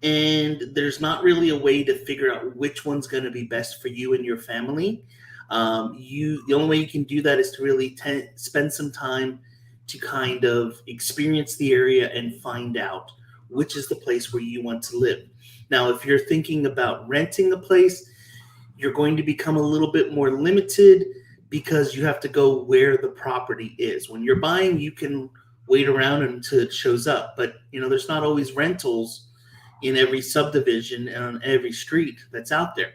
and there's not really a way to figure out which one's going to be best for you and your family. The only way you can do that is to really spend some time to kind of experience the area and find out which is the place where you want to live. Now, if you're thinking about renting a place, you're going to become a little bit more limited because you have to go where the property is. When you're buying, you can wait around until it shows up, but there's not always rentals in every subdivision and on every street that's out there.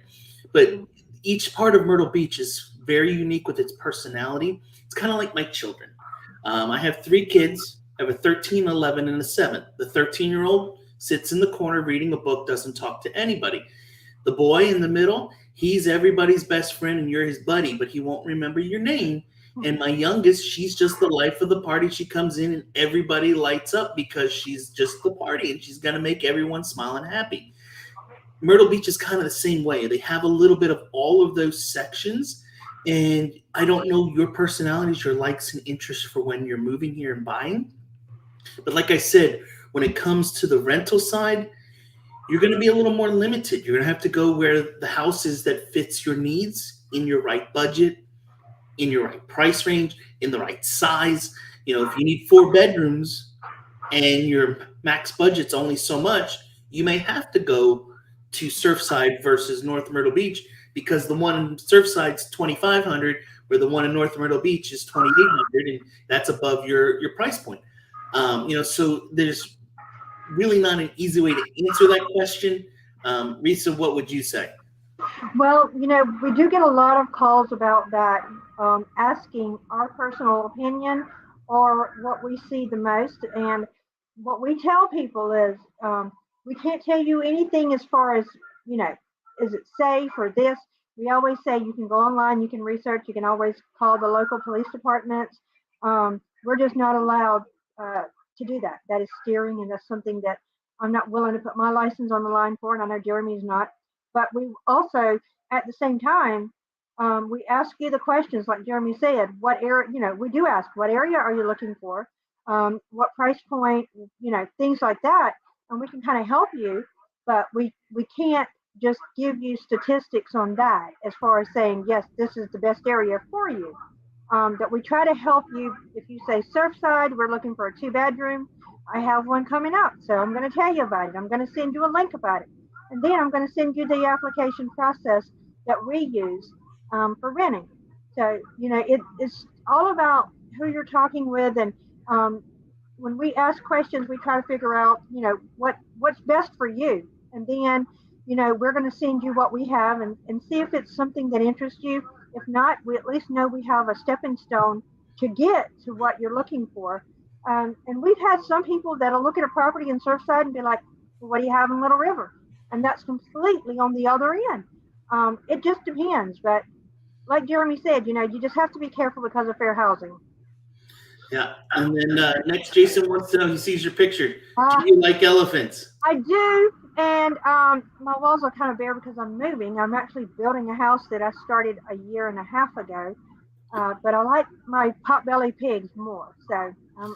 But each part of Myrtle Beach is very unique with its personality. It's kind of like my children. I have 3 kids. I have a 13, 11, and a 7. The 13-year-old sits in the corner reading a book, doesn't talk to anybody. The boy in the middle, he's everybody's best friend and you're his buddy, but he won't remember your name. And my youngest, she's just the life of the party. She comes in and everybody lights up because she's just the party and she's going to make everyone smile and happy. Myrtle Beach is kind of the same way. They have a little bit of all of those sections. And I don't know your personalities, your likes and interests for when you're moving here and buying. But like I said, when it comes to the rental side, you're going to be a little more limited. You're going to have to go where the house is that fits your needs, in your right budget, in your right price range, in the right size. If you need 4 bedrooms and your max budget's only so much, you may have to go to Surfside versus North Myrtle Beach, because the one in Surfside's $2,500, where the one in North Myrtle Beach is $2,800, and that's above your price point. So there's really not an easy way to answer that question. Riesa, what would you say? Well, we do get a lot of calls about that, asking our personal opinion or what we see the most. And what we tell people is, we can't tell you anything as far as, is it safe or this. We always say you can go online, you can research, you can always call the local police departments. We're just not allowed to do that. That is steering, and that's something that I'm not willing to put my license on the line for, and I know Jeremy's not. But we also, at the same time, we ask you the questions, like Jeremy said, what area, we do ask, what area are you looking for? What price point, things like that. And we can kind of help you, but we can't just give you statistics on that as far as saying, yes, this is the best area for you. That we try to help you. If you say Surfside, we're looking for a 2-bedroom. I have one coming up, so I'm going to tell you about it. I'm going to send you a link about it. And then I'm going to send you the application process that we use for renting. So, it's all about who you're talking with. And when we ask questions, we try to figure out, what's best for you. And then, we're going to send you what we have and see if it's something that interests you. If not, we at least know we have a stepping stone to get to what you're looking for. And we've had some people that'll look at a property in Surfside and be like, well, what do you have in Little River? And that's completely on the other end. It just depends. But like Jeremy said, you just have to be careful because of fair housing. Yeah. And then next, Jason wants to know, he sees your picture. Do you like elephants? I do. And my walls are kind of bare because I'm moving. I'm actually building a house that I started a year and a half ago. But I like my potbelly pigs more. So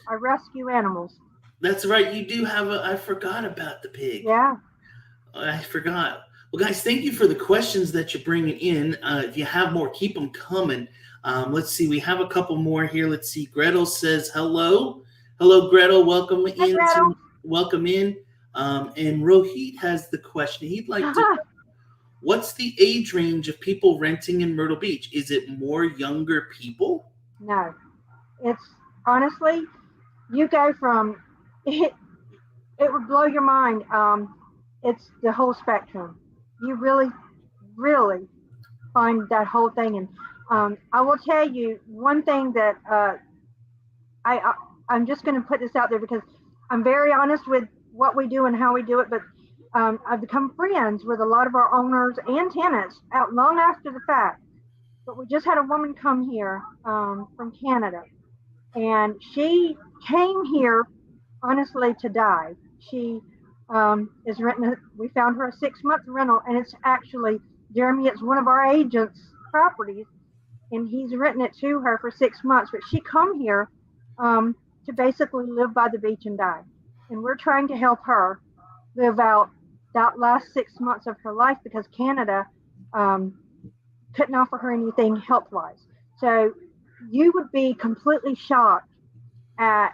I rescue animals. That's right. You do have I forgot about the pig. Yeah. I forgot. Well, guys, thank you for the questions that you're bringing in. If you have more, keep them coming. Let's see. We have a couple more here. Let's see. Gretel says hello. Hello, Gretel. Welcome Hi, in. Gretel. Welcome in. And Rohit has the question. He'd like to know, what's the age range of people renting in Myrtle Beach? Is it more younger people? No, it's honestly, you go from it would blow your mind. It's the whole spectrum. You really, really find that whole thing. And I will tell you one thing that I, I I'm just going to put this out there because I'm very honest with what we do and how we do it. But I've become friends with a lot of our owners and tenants out long after the fact. But we just had a woman come here from Canada, and she came here honestly to die. She is renting. We found her a 6 month rental, and it's actually Jeremy. It's one of our agents' properties, and he's written it to her for 6 months. But she come here to basically live by the beach and die, and we're trying to help her live out that last 6 months of her life because Canada um, couldn't offer her anything health wise. So you would be completely shocked at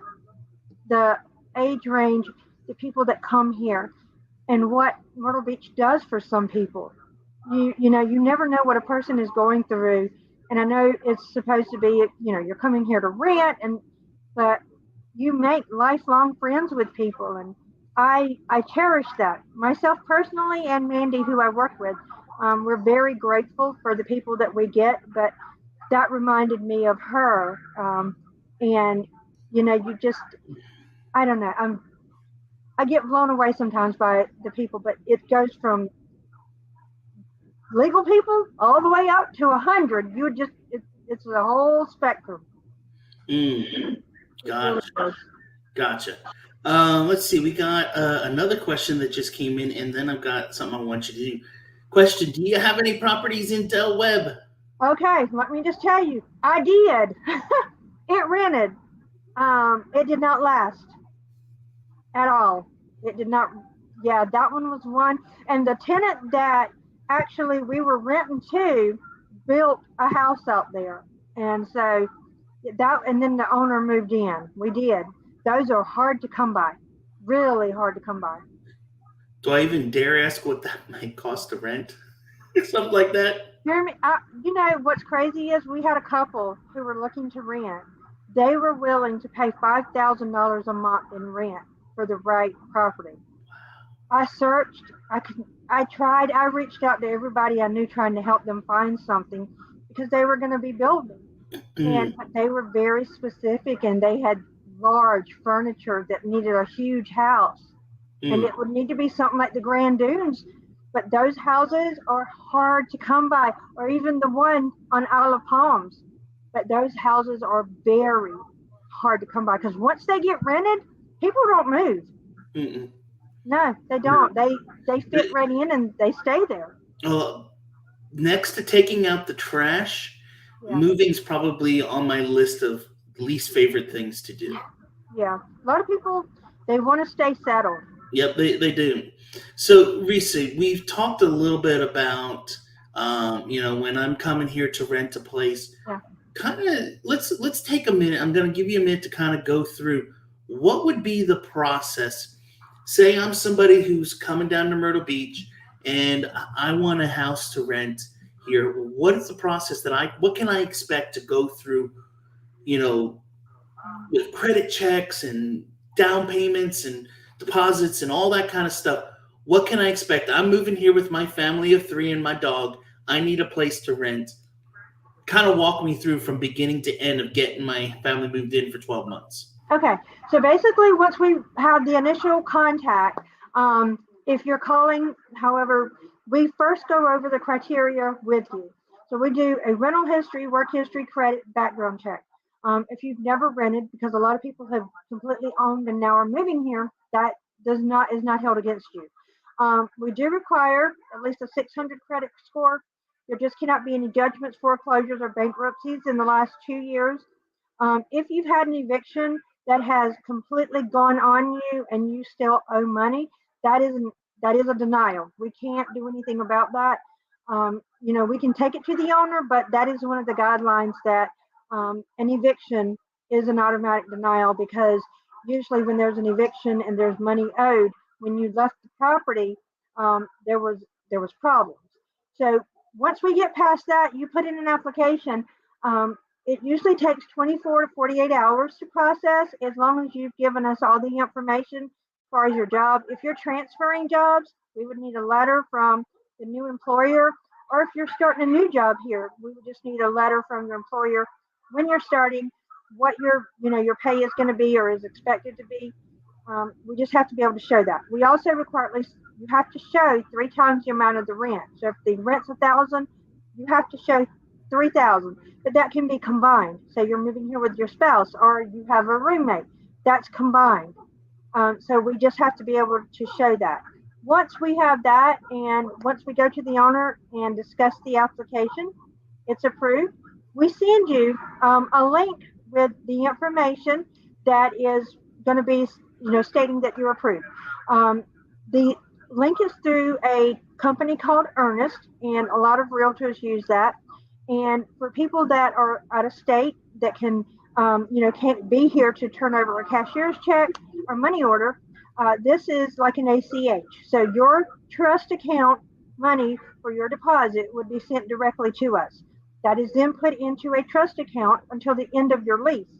the age range, the people that come here, and what Myrtle Beach does for some people. You never know what a person is going through, and I know it's supposed to be you're coming here to rent, and but you make lifelong friends with people, and I cherish that myself personally, and Mandy, who I work with. We're very grateful for the people that we get, but that reminded me of her, and you just I don't know. I get blown away sometimes by the people, but it goes from legal people all the way up to 100. It's the whole spectrum. Mm, It really gotcha. is. Gotcha. Let's see. We got another question that just came in, and then I've got something I want you to do. Question: do you have any properties in Del Webb? Okay, let me just tell you, I did. It rented. It did not last at all. It did not. Yeah, that one was one. And the tenant that actually we were renting to built a house out there, and so that. And then the owner moved in. We did. Those are hard to come by. Really hard to come by. Do I even dare ask what that might cost to rent? Something like that. Jeremy, what's crazy is we had a couple who were looking to rent. They were willing to pay $5,000 a month in rent for the right property. I searched. I tried. I reached out to everybody I knew, trying to help them find something because they were going to be building, and Mm, they were very specific, and they had large furniture that needed a huge house, and mm, it would need to be something like the Grand Dunes. But those houses are hard to come by, or even the one on Isle of Palms. But those houses are very hard to come by because once they get rented, people don't move. mm-mm. No, they don't. They fit right in and they stay there. Uh, Next to taking out the trash, Yeah, moving's probably on my list of least favorite things to do. yeah. A lot of people they want to stay settled. Yep, they do. So, Risa, we've talked a little bit about, when I'm coming here to rent a place. Yeah. Kind of, let's take a minute. I'm going to give you a minute to kind of go through what would be the process. Say I'm somebody who's coming down to Myrtle Beach and I want a house to rent here. What is the process what can I expect to go through? You know, with credit checks and down payments and deposits and all that kind of stuff. What can I expect? I'm moving here with my family of three and my dog. I need a place to rent. Kind of walk me through from beginning to end of getting my family moved in for 12 months. Okay. So basically, once we have the initial contact, if you're calling, however, we first go over the criteria with you. So we do a rental history, work history, credit, background check. If you've never rented, because a lot of people have completely owned and now are moving here, that does not is not held against you. We do require at least a 600 credit score. There just cannot be any judgments, foreclosures, or bankruptcies in the last 2 years. If you've had an eviction that has completely gone on you and you still owe money, that is that is a denial. We can't do anything about that. We can take it to the owner, but that is one of the guidelines that an eviction is an automatic denial, because usually when there's an eviction and there's money owed, when you left the property, there was problems. So once we get past that, you put in an application. It usually takes 24 to 48 hours to process, as long as you've given us all the information as far as your job. If you're transferring jobs, we would need a letter from the new employer, or if you're starting a new job here, we would just need a letter from your employer when you're starting, what your pay is going to be or is expected to be. We just have to be able to show that. We also require at least you have to show 3 times the amount of the rent. So if the rent's 1,000, you have to show 3,000. But that can be combined. Say you're moving here with your spouse, or you have a roommate. That's combined. So we just have to be able to show that. Once we have that, and once we go to the owner and discuss the application, it's approved. We send you a link with the information that is going to be, stating that you're approved. The link is through a company called Earnest, and a lot of realtors use that. And for people that are out of state that can't be here to turn over a cashier's check or money order, this is like an ACH. So your trust account money for your deposit would be sent directly to us. That is then put into a trust account until the end of your lease.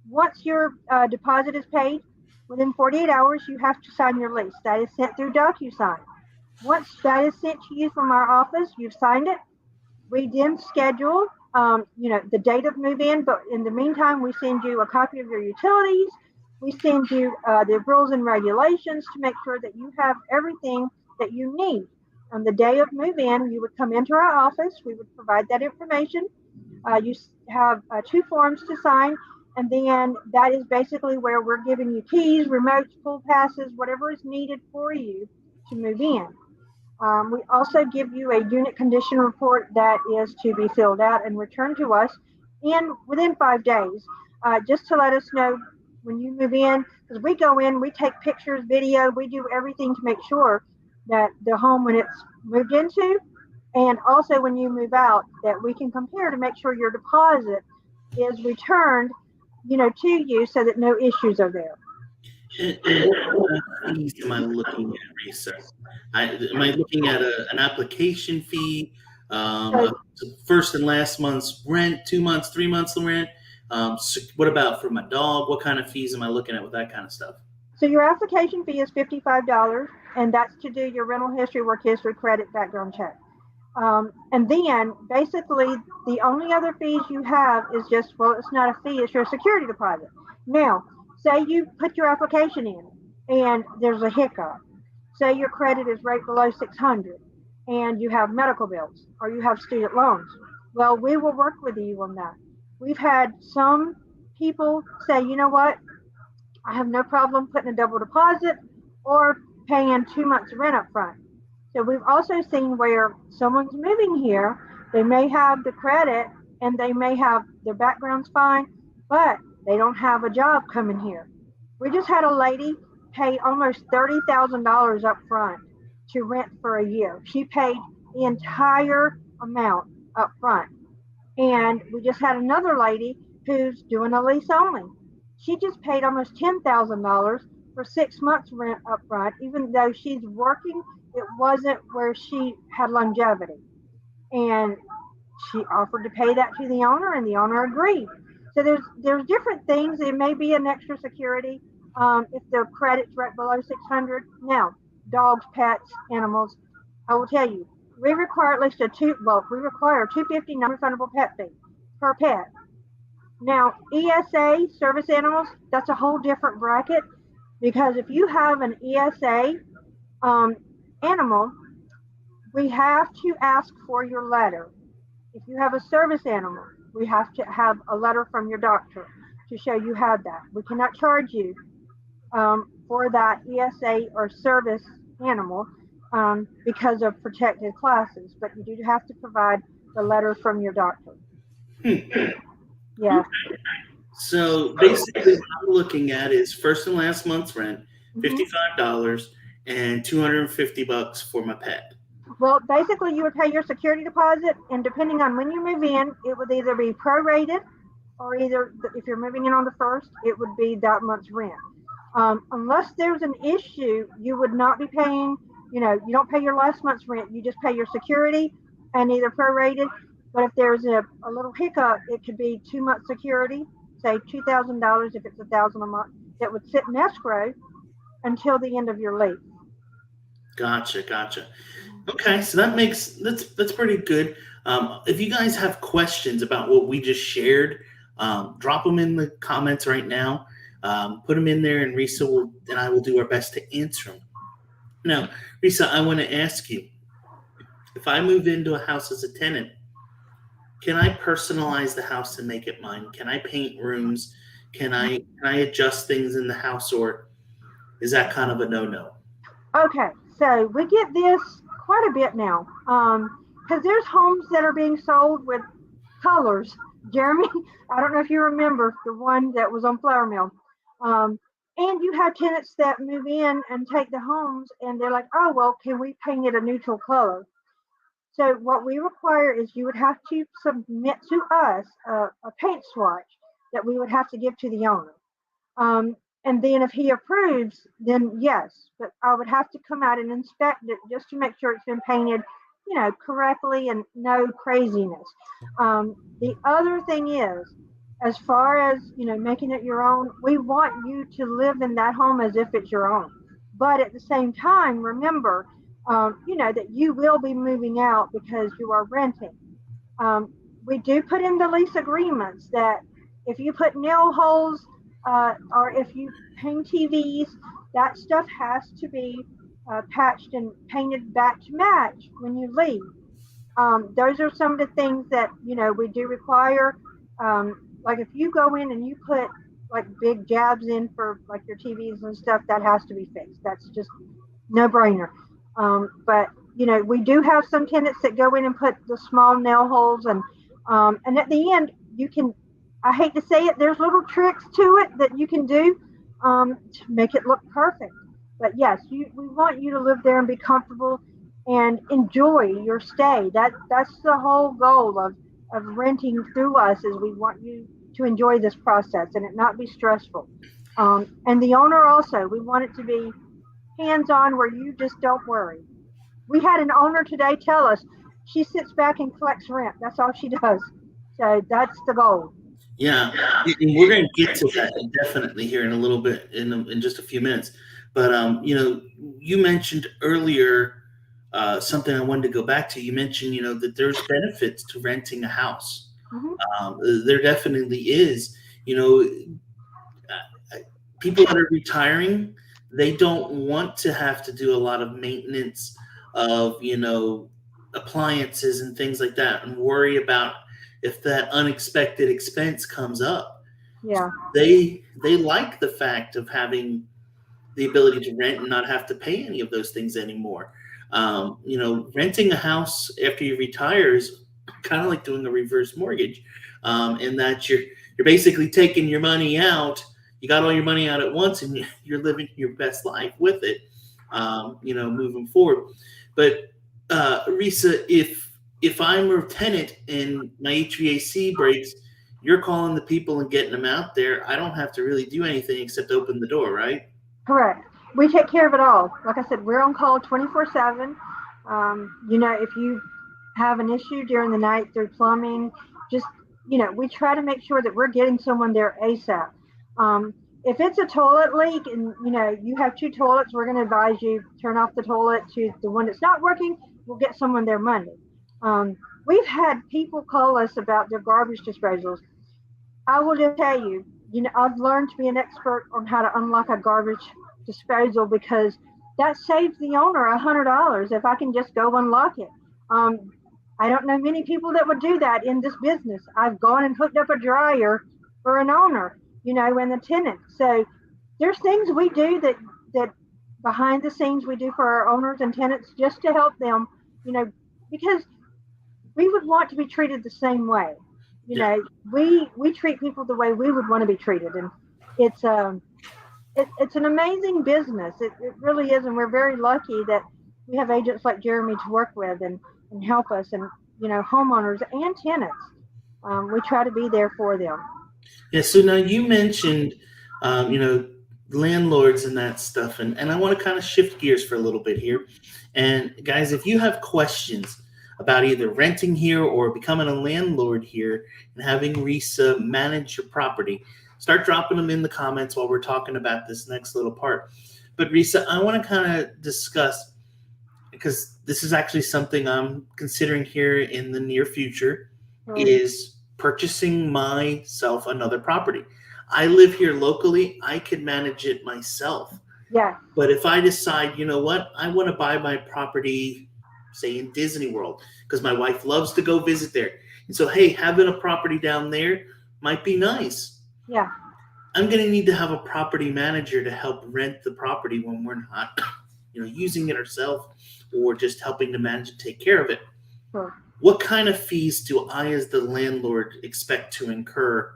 Once your deposit is paid, within 48 hours, you have to sign your lease. That is sent through DocuSign. Once that is sent to you from our office, you've signed it. We then schedule, the date of move-in, but in the meantime, we send you a copy of your utilities. We send you the rules and regulations to make sure that you have everything that you need. On the day of move-in, you would come into our office. We would provide that information. You have 2 forms to sign, and then that is basically where we're giving you keys, remotes, pool passes, whatever is needed for you to move in. We also give you a unit condition report that is to be filled out and returned to us within 5 days, just to let us know when you move in, because we go in, we take pictures, video, we do everything to make sure that the home, when it's moved into, and also when you move out, that we can compare to make sure your deposit is returned, to you, so that no issues are there. And what fees am I looking at, Riesa? Am I looking at an application fee, first and last month's rent, 2 months, 3 months of rent? So what about for my dog? What kind of fees am I looking at with that kind of stuff? So your application fee is $55, and that's to do your rental history, work history, credit, background check. And then basically the only other fees you have is just, well, it's not a fee, it's your security deposit. Now, say you put your application in and there's a hiccup. Say your credit is right below 600 and you have medical bills or you have student loans. Well, we will work with you on that. We've had some people say, you know what, I have no problem putting a double deposit or paying 2 months rent up front. So we've also seen where someone's moving here, they may have the credit and they may have their background's fine, but they don't have a job coming here. We just had a lady pay almost $30,000 up front to rent for a year. She paid the entire amount up front. And we just had another lady who's doing a lease only. She just paid almost $10,000 for 6 months rent up front, even though she's working. It wasn't where she had longevity. And she offered to pay that to the owner, and the owner agreed. So there's different things. It may be an extra security if the credit's right below 600. Now, dogs, pets, animals, I will tell you, we require at least we require a $250 non-refundable pet fee per pet. Now, ESA, service animals, that's a whole different bracket, because if you have an ESA animal, we have to ask for your letter. If you have a service animal, we have to have a letter from your doctor to show you have that. We cannot charge you for that ESA or service animal because of protected classes, but you do have to provide the letter from your doctor. Yeah. So basically, what I'm looking at is first and last month's rent, $55, and $250 for my pet. Well, basically, you would pay your security deposit, and depending on when you move in, it would either be prorated or either if you're moving in on the first, it would be that month's rent. Unless there's an issue, you would not be paying, you don't pay your last month's rent, you just pay your security and either prorated. But if there's a little hiccup, it could be 2 months security, say $2,000 if it's 1,000 a month, that would sit in escrow until the end of your lease. Gotcha. Okay, so that's pretty good. If you guys have questions about what we just shared, drop them in the comments right now. Put them in there, and Riesa and I will do our best to answer them. Now, Riesa, I want to ask you: if I move into a house as a tenant, can I personalize the house and make it mine? Can I paint rooms? Can I adjust things in the house, or is that kind of a no-no? Okay, so we get this quite a bit now, because there's homes that are being sold with colors. Jeremy, I don't know if you remember the one that was on Flower Mill. And you have tenants that move in and take the homes, and they're like, oh, well, can we paint it a neutral color? So what we require is you would have to submit to us a paint swatch that we would have to give to the owner. And then if he approves, then yes, but I would have to come out and inspect it just to make sure it's been painted, correctly and no craziness. The other thing is, as far as, making it your own, we want you to live in that home as if it's your own. But at the same time, remember, that you will be moving out because you are renting. We do put in the lease agreements that if you put nail holes, or if you hang TVs, that stuff has to be patched and painted back to match when you leave. Those are some of the things that we do require. Like if you go in and you put like big jabs in for like your TVs and stuff, that has to be fixed. That's just no brainer. But we do have some tenants that go in and put the small nail holes, and at the end you can. I hate to say it, there's little tricks to it that you can do to make it look perfect. But yes, we want you to live there and be comfortable and enjoy your stay. That's the whole goal of renting through us is we want you to enjoy this process and it not be stressful. And the owner also, we want it to be hands-on where you just don't worry. We had an owner today tell us she sits back and collects rent. That's all she does. So that's the goal. Yeah, and we're going to get to that definitely here in a little bit, in just a few minutes. But you mentioned earlier something I wanted to go back to. You mentioned that there's benefits to renting a house. There definitely is. People that are retiring, they don't want to have to do a lot of maintenance of appliances and things like that, and worry about if that unexpected expense comes up. Yeah. They like the fact of having the ability to rent and not have to pay any of those things anymore. Renting a house after you retire is kind of like doing a reverse mortgage, in that you're basically taking your money out. You got all your money out at once, and you're living your best life with it. Moving forward. But Riesa, if I'm a tenant and my HVAC breaks, you're calling the people and getting them out there. I don't have to really do anything except open the door, right? Correct. We take care of it all. Like I said, we're on call 24/7. If you have an issue during the night through plumbing, just, we try to make sure that we're getting someone there ASAP. If it's a toilet leak and, you have two toilets, we're going to advise you turn off the toilet to the one that's not working. We'll get someone there Monday. We've had people call us about their garbage disposals. I will just tell you, I've learned to be an expert on how to unlock a garbage disposal because that saves the owner $100 if I can just go unlock it. I don't know many people that would do that in this business. I've gone and hooked up a dryer for an owner, and the tenant. So there's things we do that behind the scenes we do for our owners and tenants just to help them, because we would want to be treated the same way. Yeah. We treat people the way we would want to be treated, and it's an amazing business. It really is, and we're very lucky that we have agents like Jeremy to work with and help us, and homeowners and tenants. We try to be there for them. Yeah, so now you mentioned, you know, landlords and that stuff, and I want to kind of shift gears for a little bit here. And guys, if you have questions about either renting here or becoming a landlord here and having Riesa manage your property, start dropping them in the comments while we're talking about this next little part. But Riesa, I want to kind of discuss, because this is actually something I'm considering here in the near future, is purchasing myself another property. I live here locally. I could manage it myself. Yeah. But if I decide, you know what, I want to buy my property, say in Disney World, because my wife loves to go visit there. And so, hey, having a property down there might be nice. Yeah. I'm going to need to have a property manager to help rent the property when we're not, using it ourselves or just helping to manage and take care of it. Sure. What kind of fees do I, as the landlord, expect to incur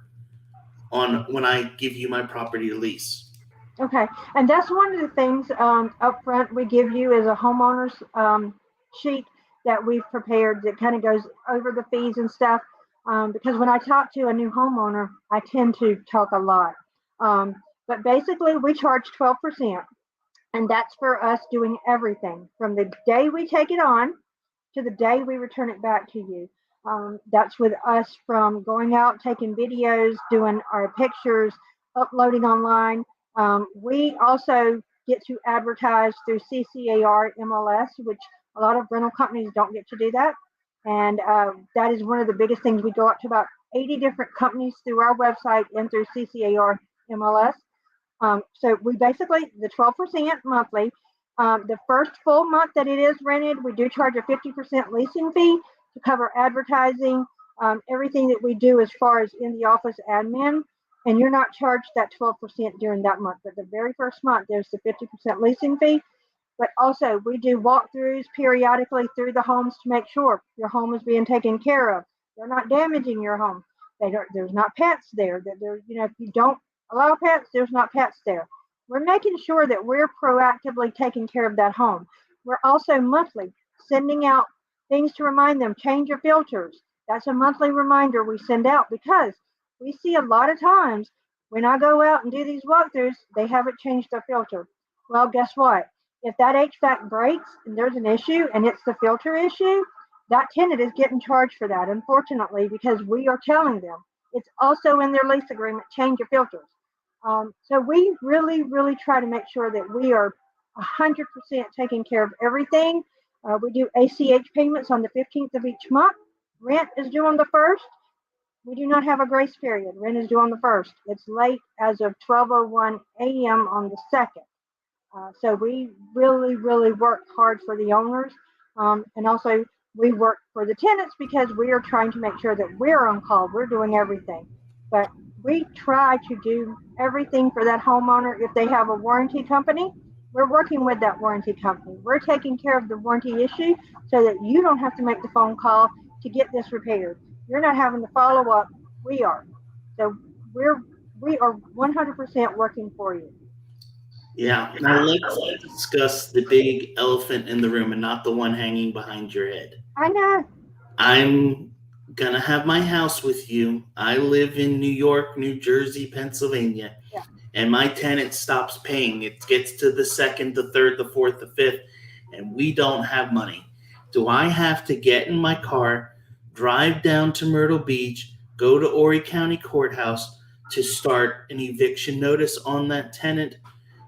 on when I give you my property to lease? Okay, and that's one of the things up front we give you is a homeowner's sheet that we've prepared that kind of goes over the fees and stuff. Because when I talk to a new homeowner, I tend to talk a lot. But basically, we charge 12%, and that's for us doing everything from the day we take it on to the day we return it back to you. That's with us from going out, taking videos, doing our pictures, uploading online. We also get to advertise through CCAR MLS, which a lot of rental companies don't get to do that. And that is one of the biggest things. We go up to about 80 different companies through our website and through CCAR MLS. So we basically, the 12% monthly, the first full month that it is rented, we do charge a 50% leasing fee to cover advertising, everything that we do as far as in the office admin. And you're not charged that 12% during that month. But the very first month, there's the 50% leasing fee. But also, we do walkthroughs periodically through the homes to make sure your home is being taken care of. They're not damaging your home. There's not pets there. That if you don't allow pets, there's not pets there. We're making sure that we're proactively taking care of that home. We're also monthly sending out things to remind them, change your filters. That's a monthly reminder we send out because we see a lot of times when I go out and do these walkthroughs, they haven't changed their filter. Well, guess what? If that HVAC breaks and there's an issue and it's the filter issue, that tenant is getting charged for that, unfortunately, because we are telling them. It's also in their lease agreement, change your filters. So we really, really try to make sure that we are 100% taking care of everything. We do ACH payments on the 15th of each month. Rent is due on the 1st. We do not have a grace period. Rent is due on the 1st. It's late as of 12:01 a.m. on the 2nd. So we really, really work hard for the owners. And also we work for the tenants because we are trying to make sure that we're on call. We're doing everything. But we try to do everything for that homeowner. If they have a warranty company, we're working with that warranty company. We're taking care of the warranty issue so that you don't have to make the phone call to get this repaired. You're not having to follow up. We are. So we are 100% working for you. Yeah. Now let's discuss the big elephant in the room and not the one hanging behind your head. I know. I'm gonna have my house with you. I live in New York, New Jersey, Pennsylvania. Yeah. And my tenant stops paying. It gets to the second, the third, the fourth, the fifth, and we don't have money. Do I have to get in my car, drive down to Myrtle Beach, go to Horry County Courthouse to start an eviction notice on that tenant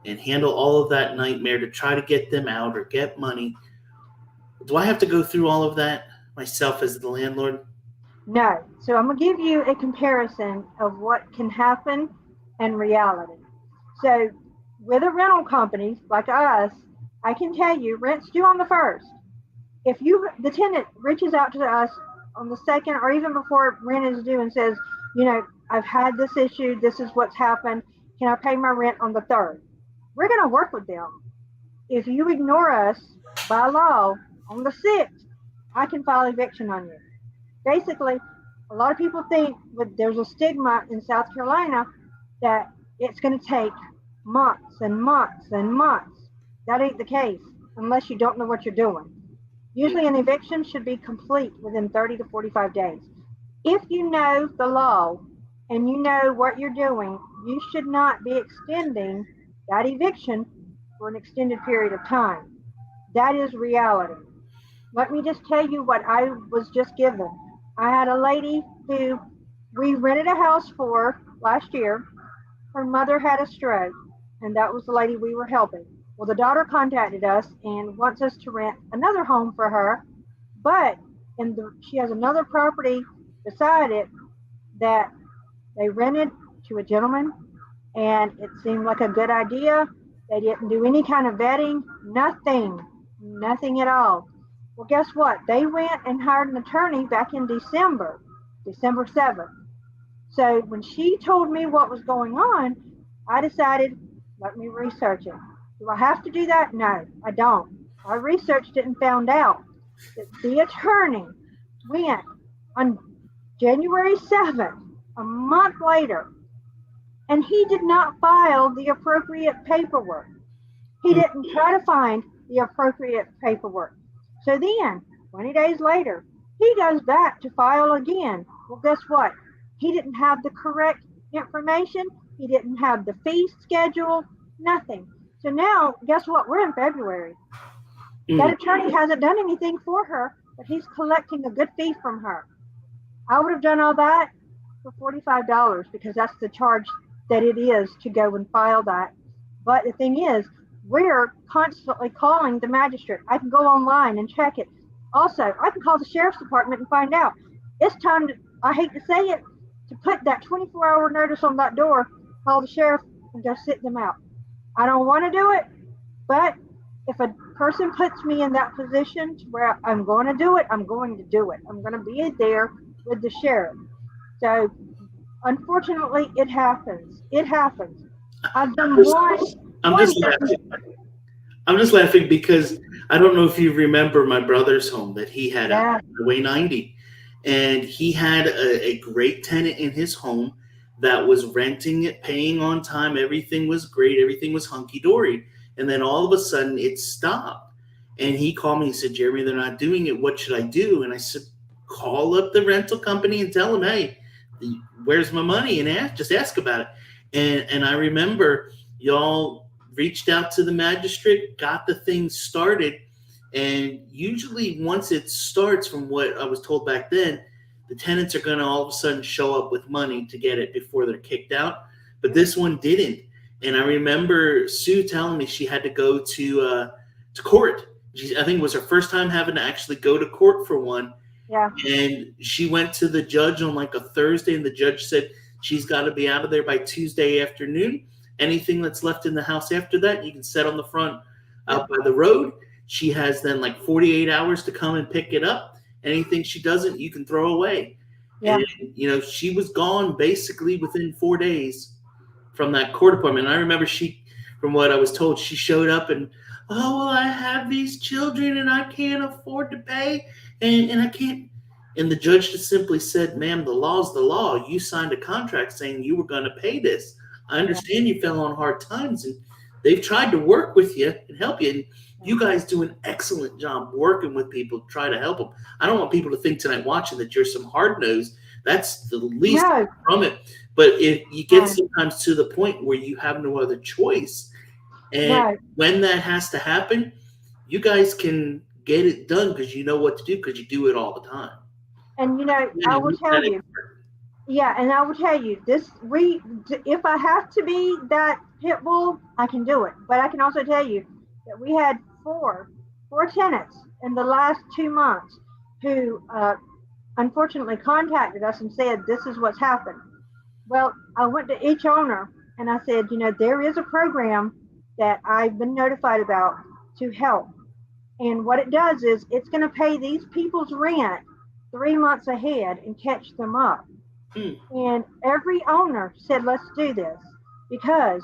and handle all of that nightmare to try to get them out or get money? Do I have to go through all of that myself as the landlord? No. So I'm going to give you a comparison of what can happen and reality. So with a rental company like us, I can tell you rent's due on the 1st. If the tenant reaches out to us on the 2nd or even before rent is due and says, I've had this issue, this is what's happened, can I pay my rent on the 3rd? We're going to work with them. If you ignore us by law on the 6th, I can file eviction on you. Basically, a lot of people think there's a stigma in South Carolina that it's going to take months and months and months. That ain't the case. unless you don't know what you're doing. Usually an eviction should be complete within 30 to 45 days. If you know the law and you know what you're doing, you should not be extending that eviction for an extended period of time. That is reality. Let me just tell you what I was just given. I had a lady who we rented a house for last year. Her mother had a stroke, and that was the lady we were helping. Well, the daughter contacted us and wants us to rent another home for her, but she has another property beside it that they rented to a gentleman, and it seemed like a good idea. They didn't do any kind of vetting, nothing at all. Well, guess what? They went and hired an attorney back in December 7th. So when she told me what was going on, I decided, let me research it. Do I have to do that? No, I don't. I researched it and found out that the attorney went on January 7th, a month later, and he did not file the appropriate paperwork. He didn't try to find the appropriate paperwork. So then, 20 days later, he goes back to file again. Well, guess what? He didn't have the correct information. He didn't have the fee schedule, nothing. So now, guess what? We're in February. That attorney hasn't done anything for her, but he's collecting a good fee from her. I would have done all that for $45 because that's the charge that it is to go and file that. But the thing is, we're constantly calling the magistrate. I can go online and check it. Also, I can call the sheriff's department and find out. It's time to, I hate to say it, to put that 24-hour notice on that door, call the sheriff and go sit them out. I don't want to do it, but if a person puts me in that position to where I'm going to do it, I'm going to do it. I'm going to be there with the sheriff. So unfortunately, it happens. It happens. I've done I'm just laughing because I don't know if you remember my brother's home that he had Yeah. on Highway 90, and he had a great tenant in his home that was renting it, paying on time. Everything was great. Everything was hunky dory. And then all of a sudden it stopped. And he called me and said, Jeremy, they're not doing it. What should I do? And I said, call up the rental company and tell them, hey, where's my money? And just ask about it. And I remember y'all reached out to the magistrate, got the thing started. And usually once it starts, from what I was told back then, the tenants are going to all of a sudden show up with money to get it before they're kicked out. But this one didn't. And I remember Sue telling me she had to go to court. I think it was her first time having to actually go to court for one. Yeah. And she went to the judge on like a Thursday, and the judge said she's got to be out of there by Tuesday afternoon. Anything that's left in the house after that, you can set on the front out by the road. She has then like 48 hours to come and pick it up. Anything she doesn't, you can throw away. Yeah. And, she was gone basically within 4 days from that court appointment. And I remember from what I was told, she showed up and, oh, well, I have these children and I can't afford to pay and I can't. And the judge just simply said, ma'am, the law's the law. You signed a contract saying you were going to pay this. I understand you fell on hard times and they've tried to work with you and help you. And you guys do an excellent job working with people to try to help them. I don't want people to think tonight watching that you're some hard nosed. That's the least from it. But if you get sometimes to the point where you have no other choice, and when that has to happen, you guys can get it done because you know what to do because you do it all the time. And I will tell you. Yeah, and I will tell you this: if I have to be that pit bull, I can do it. But I can also tell you that we had four tenants in the last 2 months who unfortunately contacted us and said, this is what's happened. Well, I went to each owner and I said, there is a program that I've been notified about to help. And what it does is it's going to pay these people's rent 3 months ahead and catch them up. And every owner said, let's do this because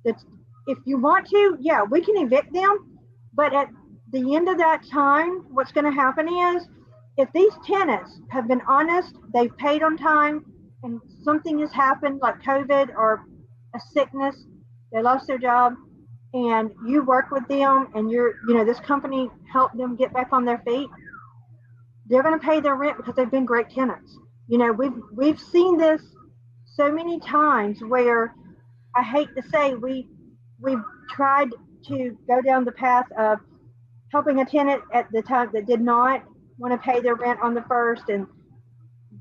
if you want to, we can evict them. But at the end of that time, what's going to happen is if these tenants have been honest, they've paid on time, and something has happened like COVID or a sickness, they lost their job, and you work with them and this company helped them get back on their feet, they're going to pay their rent because they've been great tenants. We've seen this so many times where I hate to say we've tried to go down the path of helping a tenant at the time that did not want to pay their rent on the first, and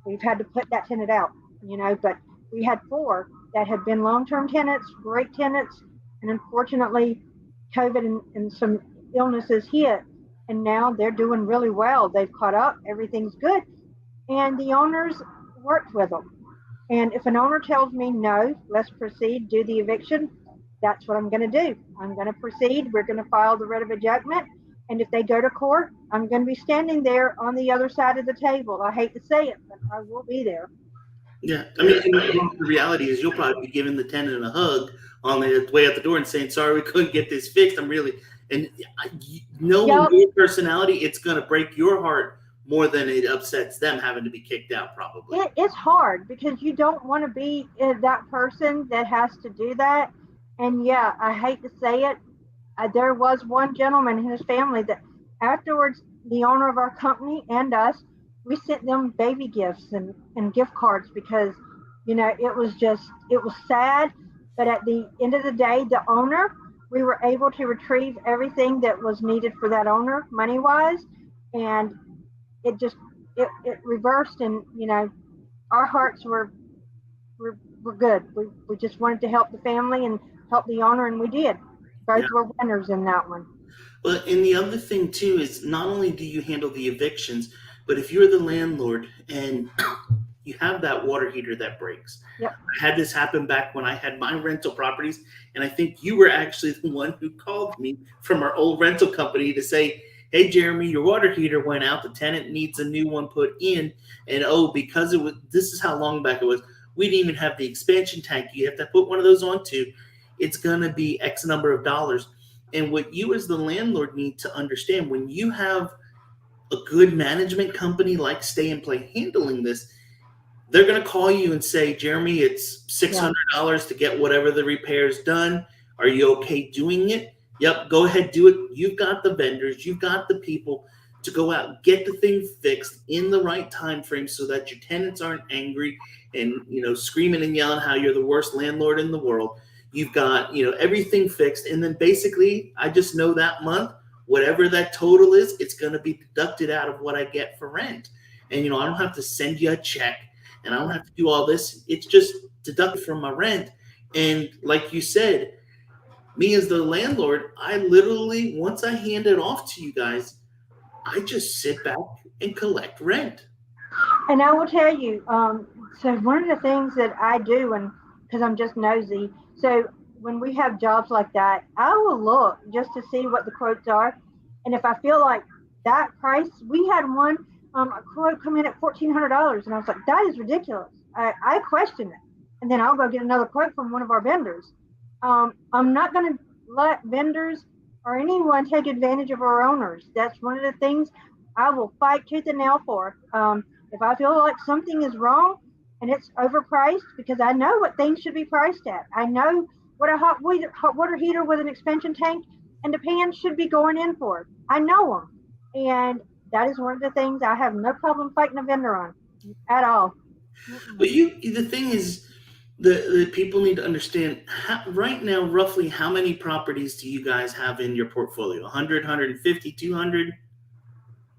we've had to put that tenant out. But we had 4 that had been long-term tenants, great tenants, and unfortunately, COVID and some illnesses hit, and now they're doing really well. They've caught up, everything's good, and the owners worked with them. And if an owner tells me, no, let's proceed, do the eviction, that's what I'm going to do. I'm going to proceed. We're going to file the writ of ejectment. And if they go to court, I'm going to be standing there on the other side of the table. I hate to say it, but I will be there. Yeah, I mean, the reality is you'll probably be giving the tenant a hug on the way out the door and saying, sorry, we couldn't get this fixed. Knowing your personality, it's going to break your heart more than it upsets them having to be kicked out, probably. It's hard because you don't want to be that person that has to do that. And yeah, I hate to say it. There was one gentleman and his family that afterwards, the owner of our company and us, we sent them baby gifts and gift cards because, it was sad. But at the end of the day, the owner, we were able to retrieve everything that was needed for that owner money-wise. And it reversed, and our hearts were good. We just wanted to help the family and help the owner, and we did. Both were winners in that one. Well, and the other thing too is not only do you handle the evictions, but if you're the landlord and you have that water heater that breaks. Yep. I had this happen back when I had my rental properties, and I think you were actually the one who called me from our old rental company to say, hey, Jeremy, your water heater went out. The tenant needs a new one put in. And because this is how long back it was, we didn't even have the expansion tank. You have to put one of those on too. It's going to be X number of dollars. And what you as the landlord need to understand, when you have a good management company like Stay Play handling this, they're going to call you and say, Jeremy, it's $600 to get whatever the repairs done. Are you okay doing it? Yep, go ahead, do it. You've got the vendors, you've got the people to go out and get the thing fixed in the right time frame so that your tenants aren't angry and screaming and yelling how you're the worst landlord in the world. You've got everything fixed, and then basically I just know that month, whatever that total is, it's going to be deducted out of what I get for rent. And I don't have to send you a check, and I don't have to do all this. It's just deducted from my rent. And like you said, me as the landlord, I literally, once I hand it off to you guys, I just sit back and collect rent. And I will tell you, so one of the things that I do, and because I'm just nosy, so when we have jobs like that, I will look just to see what the quotes are. And if I feel like that price, we had one, a quote come in at $1,400, and I was like, that is ridiculous. I question it. And then I'll go get another quote from one of our vendors. I'm not going to let vendors or anyone take advantage of our owners. That's one of the things I will fight tooth and nail for. If I feel like something is wrong and it's overpriced, because I know what things should be priced at. I know what a hot water heater with an expansion tank and a pan should be going in for. I know them. And that is one of the things I have no problem fighting a vendor on at all. But the thing is, the people need to understand right now, roughly how many properties do you guys have in your portfolio? 100, 150, 200?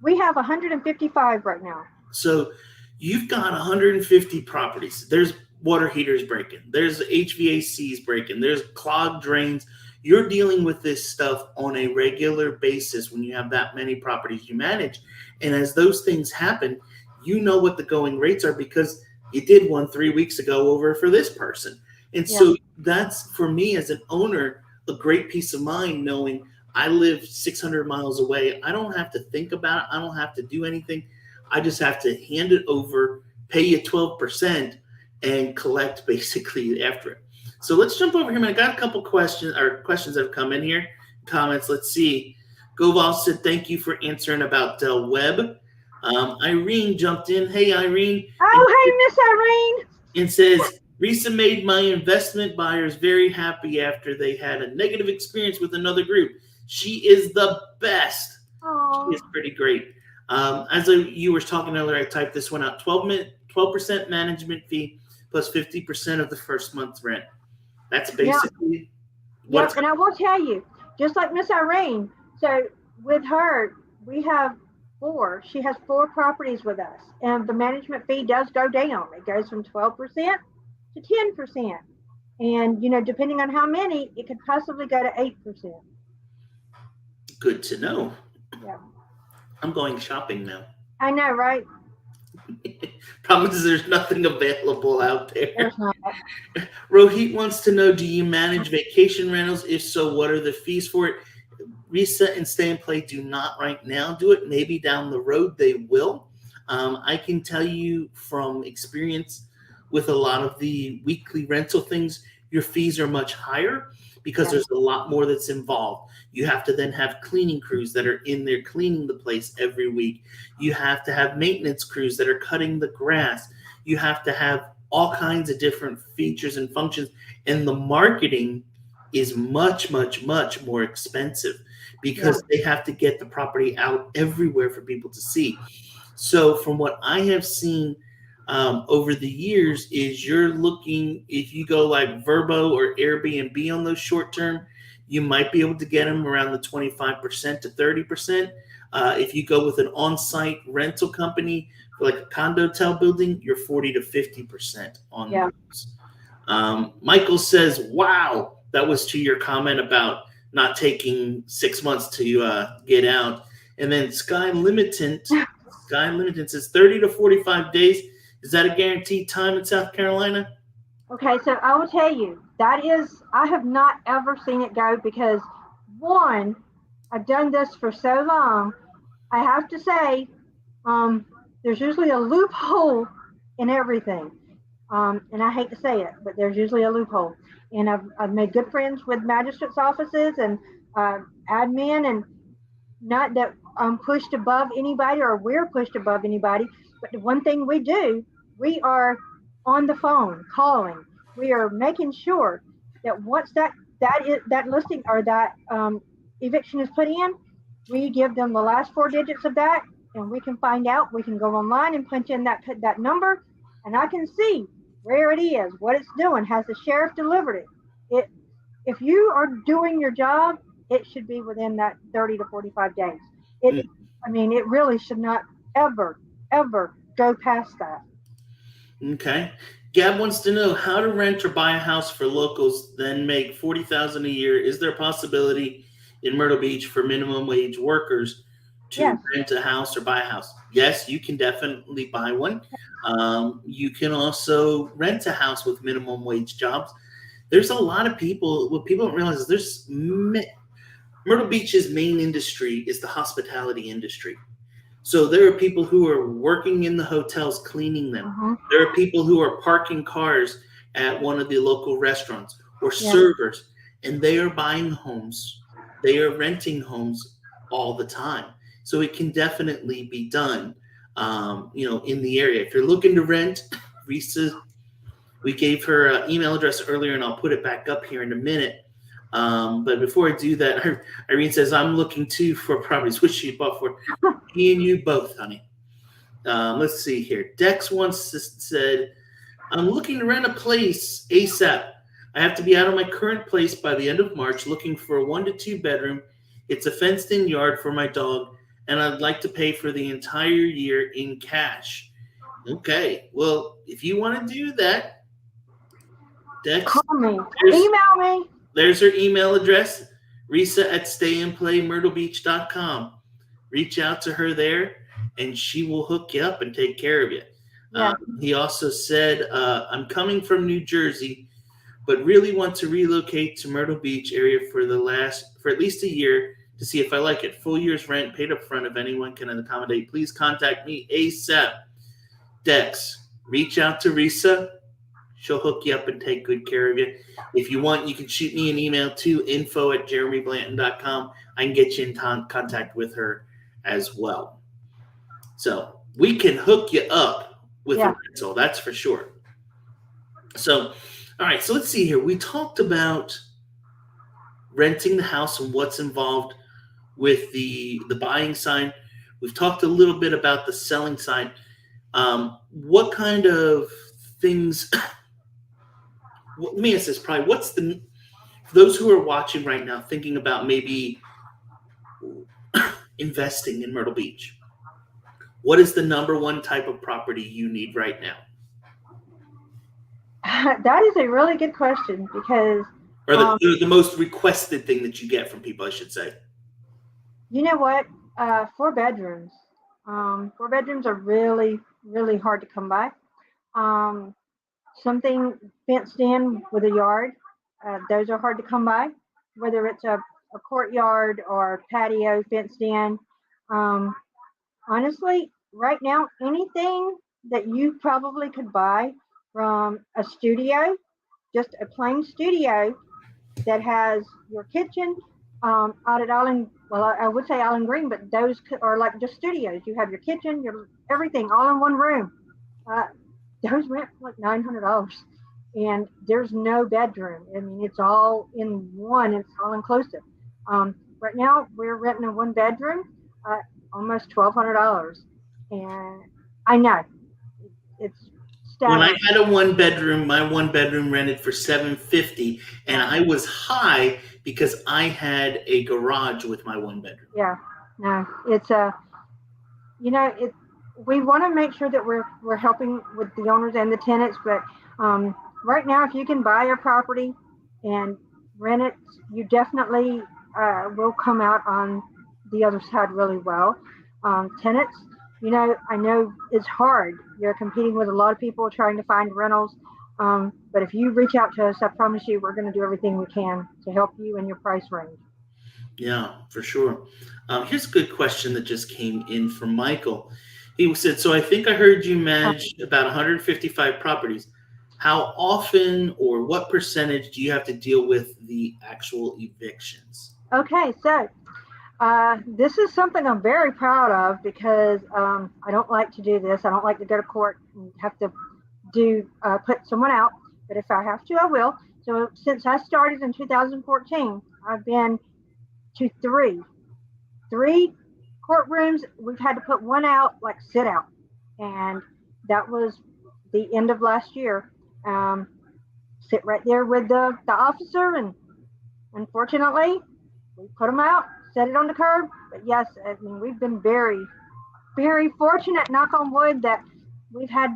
We have 155 right now. So you've got 150 properties. There's water heaters breaking. There's HVACs breaking. There's clogged drains. You're dealing with this stuff on a regular basis when you have that many properties you manage. And as those things happen, you know what the going rates are because you did one 3 weeks ago over for this person. And so that's, for me as an owner, a great peace of mind knowing I live 600 miles away. I don't have to think about it. I don't have to do anything. I just have to hand it over, pay you 12%, and collect basically after it. So let's jump over here. I got a couple questions that have come in here. Comments. Let's see. Goval said, thank you for answering about Del Webb. Irene jumped in. Hey, Irene. Oh, hey, Miss Irene. And says, Riesa made my investment buyers very happy after they had a negative experience with another group. She is the best. She Oh, is pretty great. As you were talking earlier, I typed this one out. 12% management fee plus 50% of the first month's rent. That's yeah, basically yep. what's And I will tell you, just like Miss Irene, so with her, we have four. She has four properties with us, and the management fee does go down. It goes from 12% to 10%, and depending on how many, it could possibly go to 8%. good to know. Yeah, I'm going shopping now. I know, right? Problem is, there's nothing available out there. There's not. Rohit wants to know, do you manage vacation rentals? If so, what are the fees for it? Riesa and Stay and Play do not right now do it. Maybe down the road they will. I can tell you from experience with a lot of the weekly rental things, your fees are much higher because Yeah, there's a lot more that's involved. You have to then have cleaning crews that are in there cleaning the place every week. You have to have maintenance crews that are cutting the grass. You have to have all kinds of different features and functions. And the marketing is much, much, much more expensive yeah, because they have to get the property out everywhere for people to see. So, from what I have seen over the years, is you're looking, if you go like Verbo or Airbnb on those short term, you might be able to get them around the 25% to 30%. If you go with an on site rental company, for like a condotel building, you're 40 to 50% on yeah. those. Michael says, wow, that was to your comment about not taking 6 months to get out. And then Sky Limited says 30 to 45 days. Is that a guaranteed time in South Carolina? Okay, so I will tell you that is, I have not ever seen it go because one, I've done this for so long. I have to say, um, there's usually a loophole in everything. And I hate to say it, but there's usually a loophole. And I've made good friends with magistrates' offices and admin, and not that I'm pushed above anybody or we're pushed above anybody, but the one thing we do, we are on the phone calling. We are making sure that once that listing or that eviction is put in, we give them the last four digits of that, and we can find out. We can go online and punch in that number, and I can see where it is, what it's doing. Has the sheriff delivered it? It if you are doing your job, it should be within that 30 to 45 days. It, I mean, it really should not ever, ever go past that. Okay. Gab wants to know how to rent or buy a house for locals, then make $40,000 a year. Is there a possibility in Myrtle Beach for minimum wage workers to Yes. rent a house or buy a house? Yes, you can definitely buy one. You can also rent a house with minimum wage jobs. There's a lot of people. What people don't realize is Myrtle Beach's main industry is the hospitality industry. So there are people who are working in the hotels cleaning them. Mm-hmm. There are people who are parking cars at one of the local restaurants or Yeah. servers, and they are buying homes. They are renting homes all the time. So it can definitely be done, in the area. If you're looking to rent, Riesa, we gave her email address earlier, and I'll put it back up here in a minute. But before I do that, Irene says, I'm looking too for properties. Which she bought for? Me and you both, honey. Let's see here. Dex once said, I'm looking to rent a place ASAP. I have to be out of my current place by the end of March, looking for a 1 to 2 bedroom. It's a fenced in yard for my dog, and I'd like to pay for the entire year in cash. Okay. Well, if you want to do that, Dex, Call me. Email me. there's her email address, Riesa at stayandplaymyrtlebeach.com. Reach out to her there, and she will hook you up and take care of you. Yeah. He also said, I'm coming from New Jersey, but really want to relocate to Myrtle Beach area for at least a year to see if I like it. Full year's rent paid up front if anyone can accommodate. Please contact me ASAP. Dex, reach out to Riesa. She'll hook you up and take good care of you. If you want, you can shoot me an email to info@jeremyblanton.com. I can get you in contact with her as well. So we can hook you up with a rental, that's for sure. So, all right, so let's see here. We talked about renting the house and what's involved with the buying side. We've talked a little bit about the selling side. What kind of things? Let me ask this: probably, what's the for those who are watching right now, thinking about maybe investing in Myrtle Beach? What is the number one type of property you need right now, That is a really good question because or um, the most requested thing that you get from people? I should say. you know what? Four bedrooms. Four bedrooms are really, really hard to come by. Um, Something fenced in with a yard, those are hard to come by, whether it's a courtyard or patio fenced in. Um, Honestly, right now, anything that you probably could buy from a studio, just a plain studio that has your kitchen out at Island. Well, I would say Island Green, but those are like just studios. You have your kitchen, your everything all in one room. Uh, those rent for like $900, and there's no bedroom. I mean, it's all in one. It's all inclusive. Right now, we're renting a one bedroom, uh, almost $1,200, and I know it's When I staggering. had a one bedroom, my one bedroom rented for 750, and Yeah, I was high because I had a garage with my one bedroom. yeah, no, it's a it we want to make sure that we're helping with the owners and the tenants, but um, right now if you can buy a property and rent it, you definitely will come out on the other side really well. Tenants, I know it's hard. You're competing with a lot of people trying to find rentals, but if you reach out to us, I promise you we're going to do everything we can to help you in your price range. Yeah, for sure. Here's a good question that just came in from Michael. He said, "So I think I heard you manage about 155 properties. How often or what percentage do you have to deal with the actual evictions?" Okay, so this is something I'm very proud of because I don't like to do this. I don't like to go to court and have to put someone out. But if I have to, I will. So since I started in 2014, I've been to three courtrooms. We've had to put one out, like sit out, and that was the end of last year. Um, Sit right there with the officer, and unfortunately, we put them out, set it on the curb. But yes, I mean we've been very, very fortunate, knock on wood, that we've had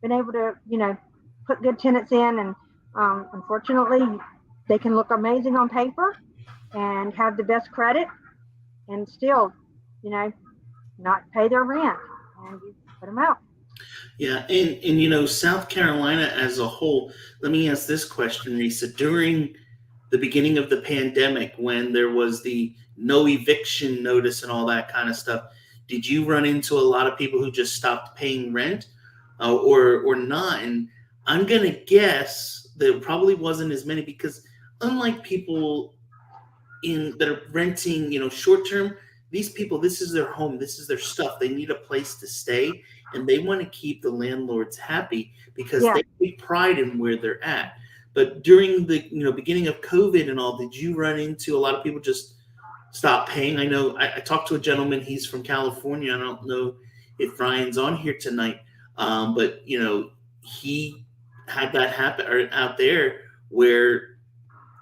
been able to, put good tenants in, and unfortunately, they can look amazing on paper and have the best credit, and still, you know, not pay their rent, and you put them out. Yeah, and South Carolina as a whole. Let me ask this question, Risa. During the beginning of the pandemic, when there was the no eviction notice and all that kind of stuff, did you run into a lot of people who just stopped paying rent, or not? And I'm gonna guess there probably wasn't as many because unlike people in that are renting, short term, these people, this is their home, this is their stuff. They need a place to stay, and they want to keep the landlords happy because Yeah. they take pride in where they're at. But during the beginning of COVID and all, did you run into a lot of people just stop paying? I know I talked to a gentleman. He's from California. I don't know if Ryan's on here tonight, but he had that happen or out there where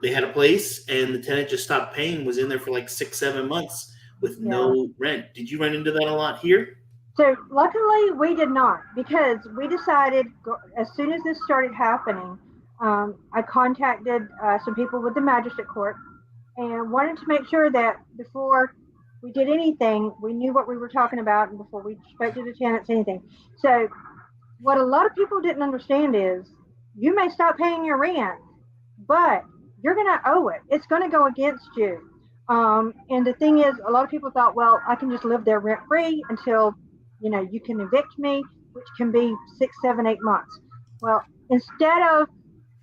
they had a place and the tenant just stopped paying, was in there for like 6 7 months with Yeah. no rent. Did you run into that a lot here? So luckily we did not, because we decided as soon as this started happening, I contacted some people with the magistrate court and wanted to make sure that before we did anything, we knew what we were talking about, and before we spoke to the tenants, anything. So what a lot of people didn't understand is you may stop paying your rent, but you're going to owe it. It's going to go against you. And the thing is, a lot of people thought, well, I can just live there rent free until, you can evict me, which can be 6 7 8 months. Well, instead of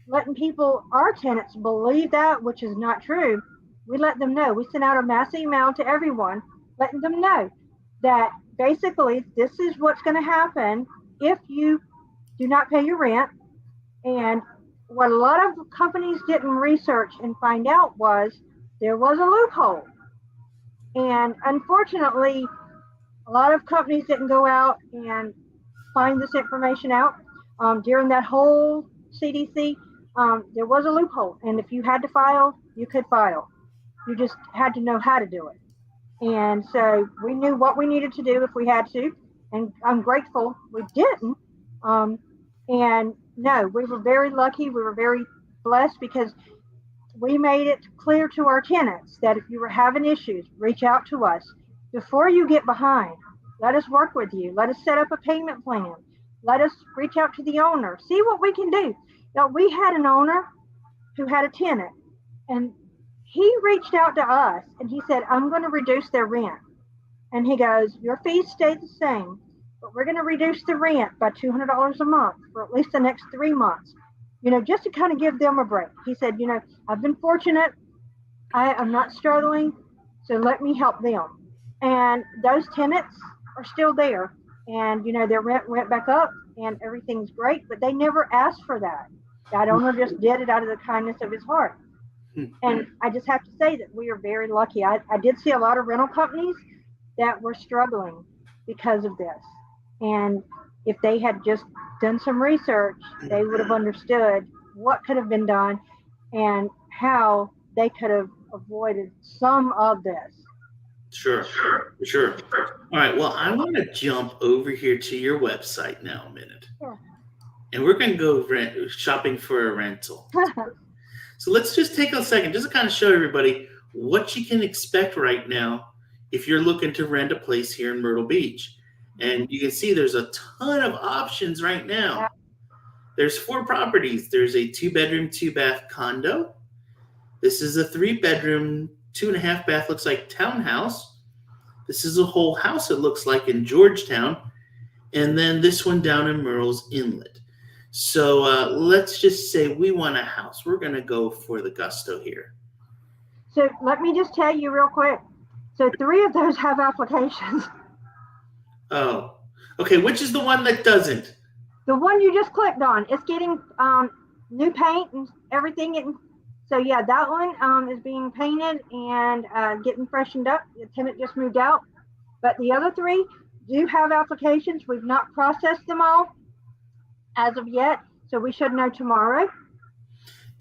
letting people, our tenants, believe that, which is not true, we let them know. We sent out a mass email to everyone, letting them know that basically this is what's going to happen if you do not pay your rent, and what a lot of companies didn't research and find out was there was a loophole. And unfortunately, a lot of companies didn't go out and find this information out. During that whole CDC, there was a loophole. And if you had to file, you could file. You just had to know how to do it. And so we knew what we needed to do if we had to. And I'm grateful we didn't. And no, we were very lucky. We were very blessed because we made it clear to our tenants that if you were having issues, reach out to us. Before you get behind, let us work with you. Let us set up a payment plan. Let us reach out to the owner, see what we can do. Now, we had an owner who had a tenant, and he reached out to us and he said, I'm going to reduce their rent. And he goes, your fees stay the same, but we're going to reduce the rent by $200 a month for at least the next 3 months, just to kind of give them a break. He said, I've been fortunate. I'm not struggling, so let me help them. And those tenants are still there. And, their rent went back up and everything's great, but they never asked for that. That owner just did it out of the kindness of his heart. And I just have to say that we are very lucky. I did see a lot of rental companies that were struggling because of this. And if they had just done some research, they would have understood what could have been done and how they could have avoided some of this. Sure. All right. Well, I want to jump over here to your website now a minute. Sure. And we're going to go shopping for a rental. So let's just take a second just to kind of show everybody what you can expect right now if you're looking to rent a place here in Myrtle Beach. And you can see there's a ton of options right now. Yeah. There's 4 properties. There's a 2-bedroom, 2-bath condo. This is a 3-bedroom, 2.5 bath, looks like townhouse. This is a whole house, it looks like, in Georgetown. And then this one down in Murrells Inlet. So let's just say we want a house. We're going to go for the Gusto here. So let me just tell you real quick. So 3 of those have applications. Oh, okay. Which is the one that doesn't? The one you just clicked on, it's getting new paint and everything. So yeah, that one is being painted and getting freshened up. The tenant just moved out. But the other 3 do have applications. We've not processed them all as of yet, so we should know tomorrow.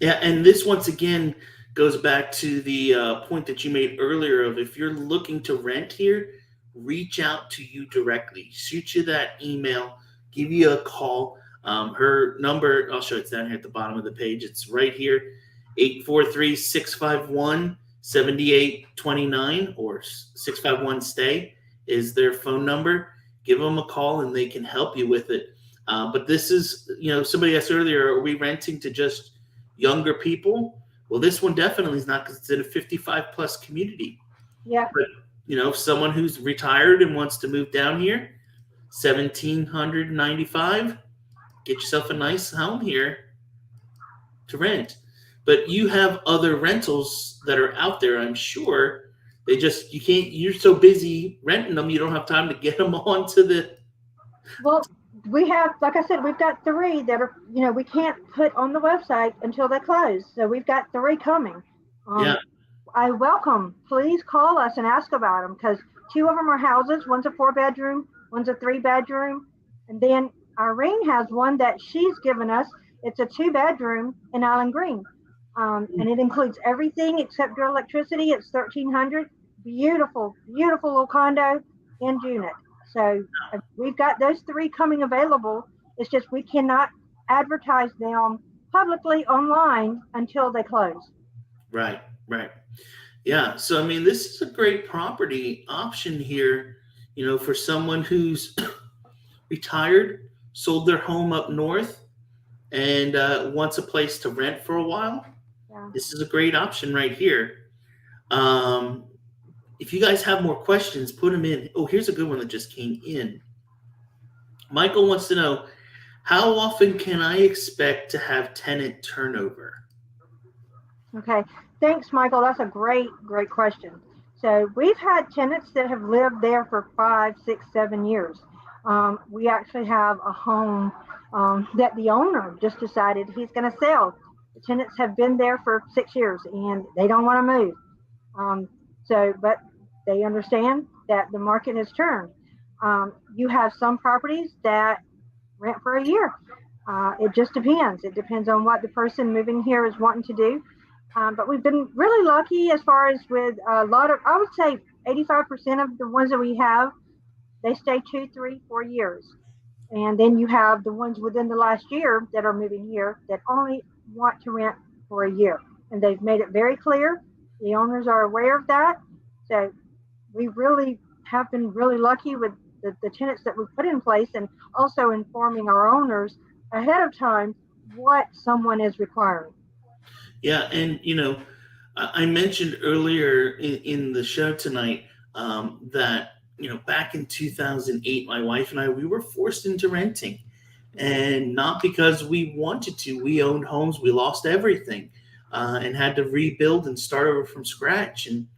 Yeah, and this once again goes back to the point that you made earlier of if you're looking to rent here, reach out to you directly. Shoot you that email, give you a call. Her number, I'll show it's down here at the bottom of the page. It's right here, 843-651-7829 or 651-STAY is their phone number. Give them a call and they can help you with it. But this is, somebody asked earlier, are we renting to just younger people? Well, this one definitely is not because it's in a 55 plus community. Yeah. But, someone who's retired and wants to move down here, $1,795, get yourself a nice home here to rent. But you have other rentals that are out there, I'm sure. You're so busy renting them, you don't have time to get them onto the. Well, we have, like I said, we've got 3 that are, we can't put on the website until they close. So we've got 3 coming. Yeah. I welcome, please call us and ask about them because 2 of them are houses. One's a 4-bedroom, one's a 3-bedroom. And then Irene has one that she's given us. It's a 2-bedroom in Island Green. And it includes everything except your electricity. It's $1,300. Beautiful, beautiful little condo and unit. So we've got those 3 coming available. It's just we cannot advertise them publicly online until they close. Right. Yeah. So, this is a great property option here, for someone who's retired, sold their home up north, and wants a place to rent for a while. Yeah. This is a great option right here. If you guys have more questions, put them in. Oh, here's a good one that just came in. Michael wants to know, how often can I expect to have tenant turnover? Okay. Thanks, Michael. That's a great question. So we've had tenants that have lived there for 5, 6, 7 years. We actually have a home that the owner just decided he's going to sell. The tenants have been there for 6 years and they don't want to move. But they understand that the market has turned. You have some properties that rent for a year. It just depends. It depends on what the person moving here is wanting to do. But we've been really lucky as far as with a lot of, I would say 85% of the ones that we have, they stay 2, 3, 4 years. And then you have the ones within the last year that are moving here that only want to rent for a year. And they've made it very clear. The owners are aware of that. So we really have been really lucky with the tenants that we put in place, and also informing our owners ahead of time what someone is requiring. Yeah, and I mentioned earlier in the show tonight that back in 2008, my wife and I, we were forced into renting, and not because we wanted to. We owned homes, we lost everything, and had to rebuild and start over from scratch. And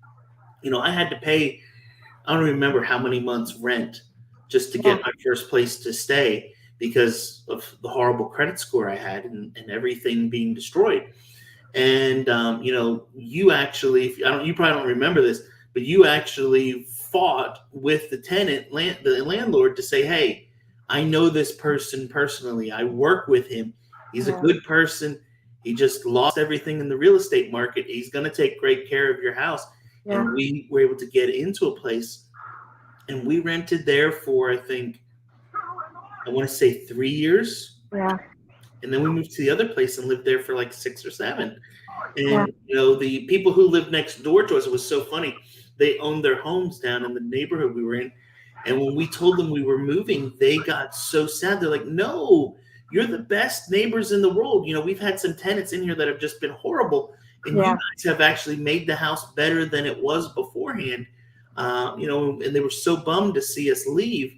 I had to pay, I don't remember how many months rent just to Yeah, get my first place to stay because of the horrible credit score I had, and everything being destroyed. And you actually, you probably don't remember this, but you actually fought with the tenant, the landlord, to say, "Hey, I know this person personally. I work with him. He's a yeah, good person. He just lost everything in the real estate market. He's going to take great care of your house." yeah, And we were able to get into a place, and we rented there for, I think, I want to say 3 years, yeah, and then we moved to the other place and lived there for like 6 or 7. yeah, And the people who lived next door to us, it was so funny. They owned their homes down in the neighborhood we were in. And when we told them we were moving, they got so sad. They're like, "No, you're the best neighbors in the world. We've had some tenants in here that have just been horrible. And you yeah, guys have actually made the house better than it was beforehand." And they were so bummed to see us leave,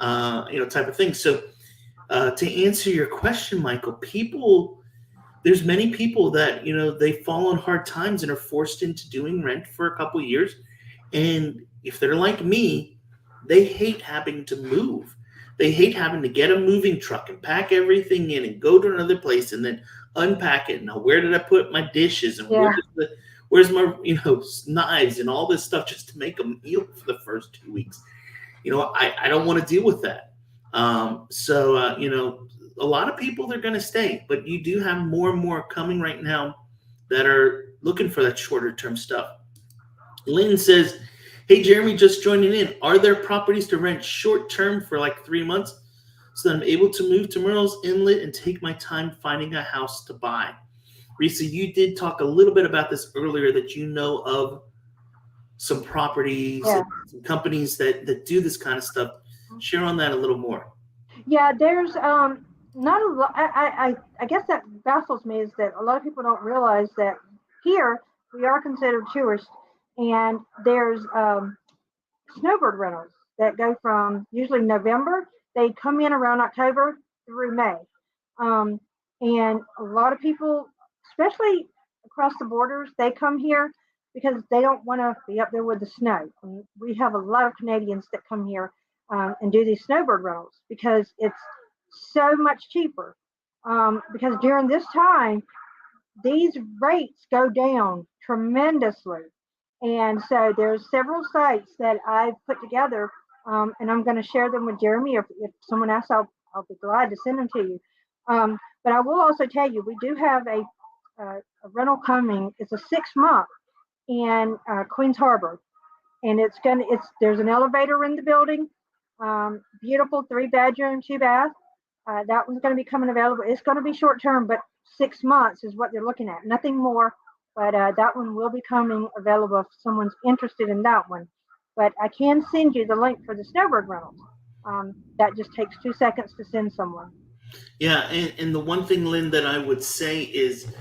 type of thing. So to answer your question, Michael, there's many people that they fall on hard times and are forced into doing rent for a couple years, and if they're like me, they hate having to move. They hate having to get a moving truck and pack everything in and go to another place and then unpack it. Now, where did I put my dishes, and yeah, where's my knives and all this stuff just to make a meal for the first 2 weeks? I don't want to deal with that. A lot of people, they're going to stay, but you do have more and more coming right now that are looking for that shorter term stuff. Lynn says, "Hey, Jeremy, just joining in. Are there properties to rent short term for like 3 months so that I'm able to move to Myrtle's Inlet and take my time finding a house to buy?" Riesa, you did talk a little bit about this earlier, that of some properties yeah. and some companies that do this kind of stuff. Share on that a little more. Yeah, there's not a lot. I guess that baffles me is that a lot of people don't realize that here we are considered tourists, and there's snowbird rentals that go from usually November. They come in around October through May. Um, and a lot of people, especially across the borders, they come here because they don't want to be up there with the snow. And we have a lot of Canadians that come here and do these snowbird rentals because it's so much cheaper. Because during this time, these rates go down tremendously. And so there's several sites that I've put together, and I'm going to share them with Jeremy. If someone asks, I'll be glad to send them to you. But I will also tell you, we do have a rental coming. It's a 6 month in Queens Harbor, and there's an elevator in the building. Beautiful 3 bedroom, 2 bath. That one's going to be coming available. It's going to be short term, but 6 months is what they're looking at. Nothing more. But that one will be coming available if someone's interested in that one. But I can send you the link for the snowbird rentals. That just takes 2 seconds to send someone. Yeah, and the one thing, Lynn, that I would say is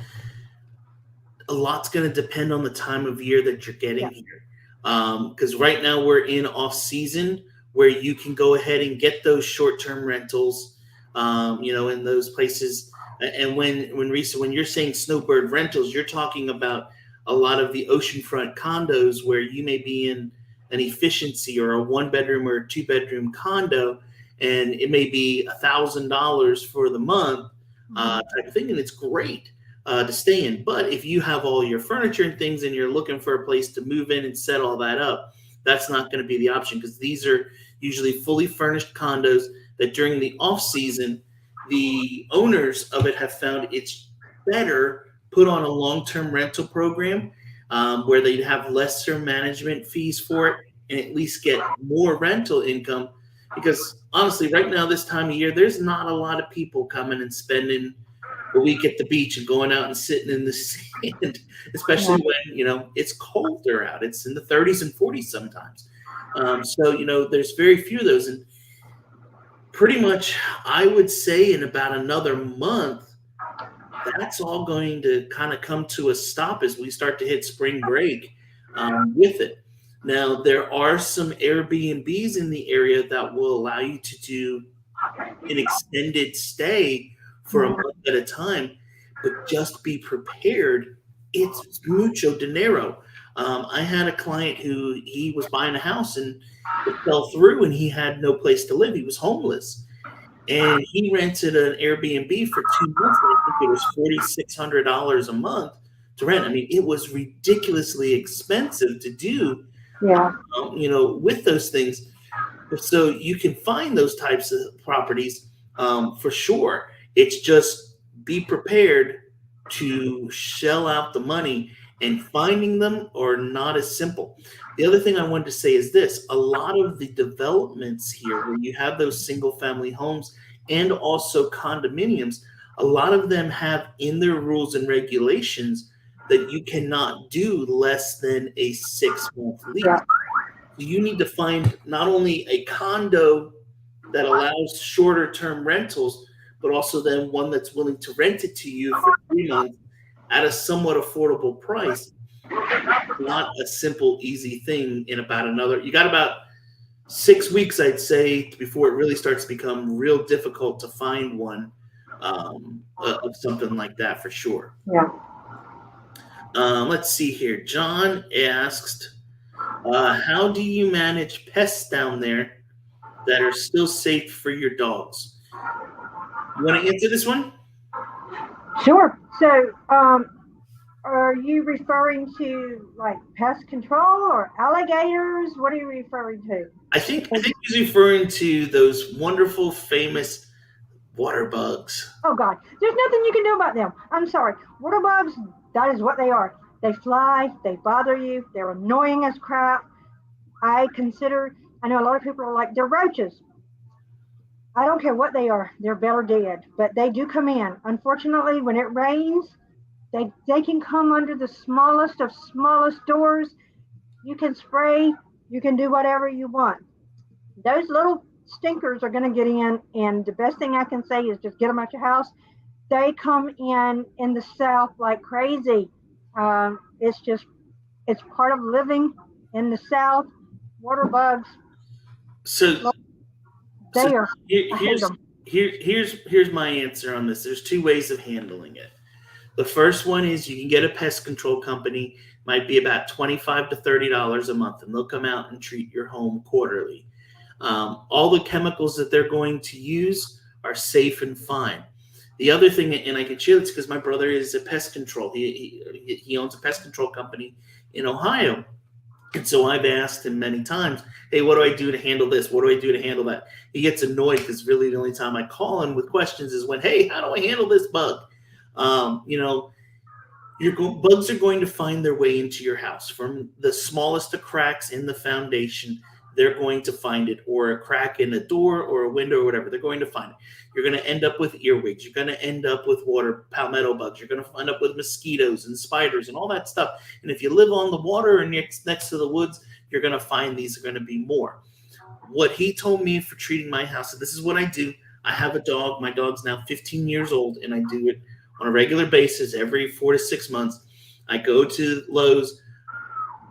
a lot's going to depend on the time of year that you're getting Yeah. here. Because right now we're in off season where you can go ahead and get those short-term rentals, in those places. And when Riesa, when you're saying snowbird rentals, you're talking about a lot of the oceanfront condos where you may be in an efficiency or a 1 bedroom or a 2 bedroom condo, and it may be $1,000 for the month, Mhm. type of thing, and it's great. to stay in. But if you have all your furniture and things and you're looking for a place to move in and set all that up, that's not going to be the option, because these are usually fully furnished condos that during the off season, the owners of it have found it's better put on a long-term rental program, where they'd have lesser management fees for it and at least get more rental income. Because honestly, right now, this time of year, there's not a lot of people coming and spending a week at the beach and going out and sitting in the sand, especially when, it's colder out. It's in the 30s and 40s sometimes. So, there's very few of those. And pretty much, I would say in about another month, that's all going to kind of come to a stop as we start to hit spring break with it. Now, there are some Airbnbs in the area that will allow you to do an extended stay for a month at a time, but just be prepared. It's mucho dinero. I had a client who he was buying a house and it fell through and he had no place to live. He was homeless. And he rented an Airbnb for 2 months. And I think it was $4,600 a month to rent. I mean, it was ridiculously expensive to do, with those things. So you can find those types of properties for sure. It's just be prepared to shell out the money, and finding them are not as simple. The other thing I wanted to say is this: a lot of the developments here where you have those single family homes and also condominiums, a lot of them have in their rules and regulations that you cannot do less than a 6-month lease. So you need to find not only a condo that allows shorter term rentals, but also then one that's willing to rent it to you for 3 months at a somewhat affordable price. Not a simple, easy thing in about you got about 6 weeks, I'd say, before it really starts to become real difficult to find one of something like that for sure. Yeah. Let's see here. John asked, how do you manage pests down there that are still safe for your dogs? You want to answer this one? Sure. So, are you referring to like pest control or alligators? What are you referring to? I think he's referring to those wonderful, famous water bugs. Oh God, there's nothing you can do about them. I'm sorry. Water bugs, that is what they are. They fly, they bother you, they're annoying as crap. I know a lot of people are like, they're roaches. I don't care what they are, they're better dead, but they do come in. Unfortunately, when it rains, they can come under the smallest of smallest doors. You can spray, you can do whatever you want. Those little stinkers are going to get in, and the best thing I can say is just get them out your house. They come in the South like crazy. It's part of living in the South. Water bugs. Here's my answer on this. There's 2 ways of handling it. The first one is you can get a pest control company, might be about $25 to $30 a month, and they'll come out and treat your home quarterly. All the chemicals that they're going to use are safe and fine. The other thing, and I can share this because my brother is a pest control. He owns a pest control company in Ohio. And so I've asked him many times, hey, what do I do to handle this? What do I do to handle that? He gets annoyed because really the only time I call him with questions is when, hey, how do I handle this bug? Bugs are going to find their way into your house from the smallest of cracks in the foundation. They're going to find it, or a crack in a door or a window or whatever. They're going to find it. You're going to end up with earwigs. You're going to end up with water palmetto bugs. You're going to end up with mosquitoes and spiders and all that stuff. And if you live on the water or next to the woods, you're going to find these are going to be more. What he told me for treating my house, and this is what I do. I have a dog. My dog's now 15 years old, and I do it on a regular basis every 4 to 6 months. I go to Lowe's.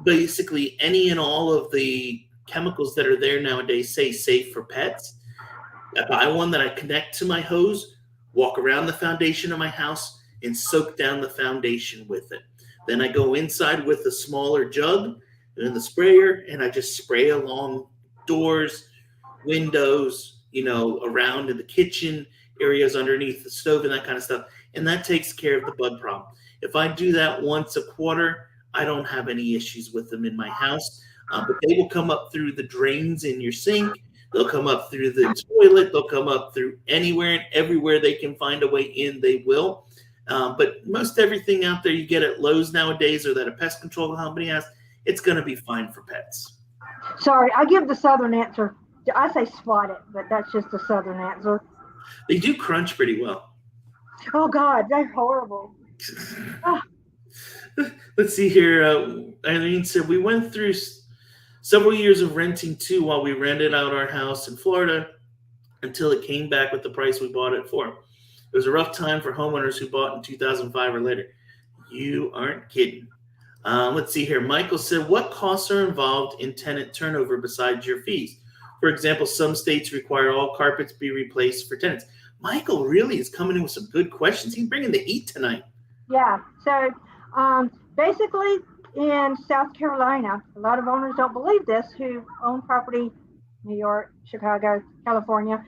Basically, any and all of the chemicals that are there nowadays say safe for pets. I buy one that I connect to my hose, walk around the foundation of my house, and soak down the foundation with it. Then I go inside with a smaller jug and the sprayer, and I just spray along doors, windows, around in the kitchen, areas underneath the stove and that kind of stuff. and that takes care of the bug problem. If I do that once a quarter, I don't have any issues with them in my house. But they will come up through the drains in your sink. They'll come up through the toilet. They'll come up through anywhere and everywhere they can find a way in, they will. But most everything out there you get at Lowe's nowadays or that a pest control company has, it's going to be fine for pets. Sorry, I give the southern answer. I say swat it, but that's just the southern answer. They do crunch pretty well. Oh, God, they're horrible. Oh. Let's see here. Eileen said, we went through several years of renting too while we rented out our house in Florida until it came back with the price we bought it for. It was a rough time for homeowners who bought in 2005 or later. You aren't kidding. Let's see here. Michael said, what costs are involved in tenant turnover besides your fees? For example, some states require all carpets be replaced for tenants. Michael really is coming in with some good questions. He's bringing the heat tonight. Yeah. So basically in South Carolina, a lot of owners don't believe this who own property, New York, Chicago, California,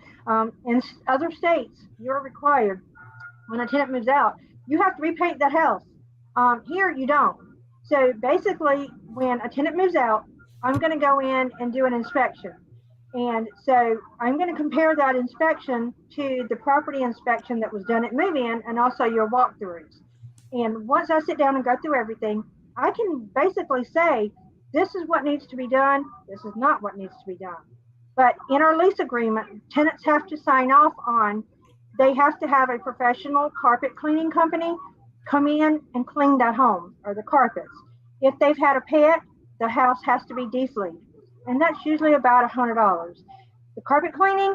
in other states, you're required when a tenant moves out, you have to repaint that house. Here you don't. So basically when a tenant moves out, I'm going to go in and do an inspection. And so I'm going to compare that inspection to the property inspection that was done at move-in and also your walkthroughs. And once I sit down and go through everything, I can basically say, this is what needs to be done. This is not what needs to be done. But in our lease agreement, tenants have to sign off on, they have to have a professional carpet cleaning company come in and clean that home or the carpets. If they've had a pet, the house has to be defleed. And that's usually about $100. The carpet cleaning,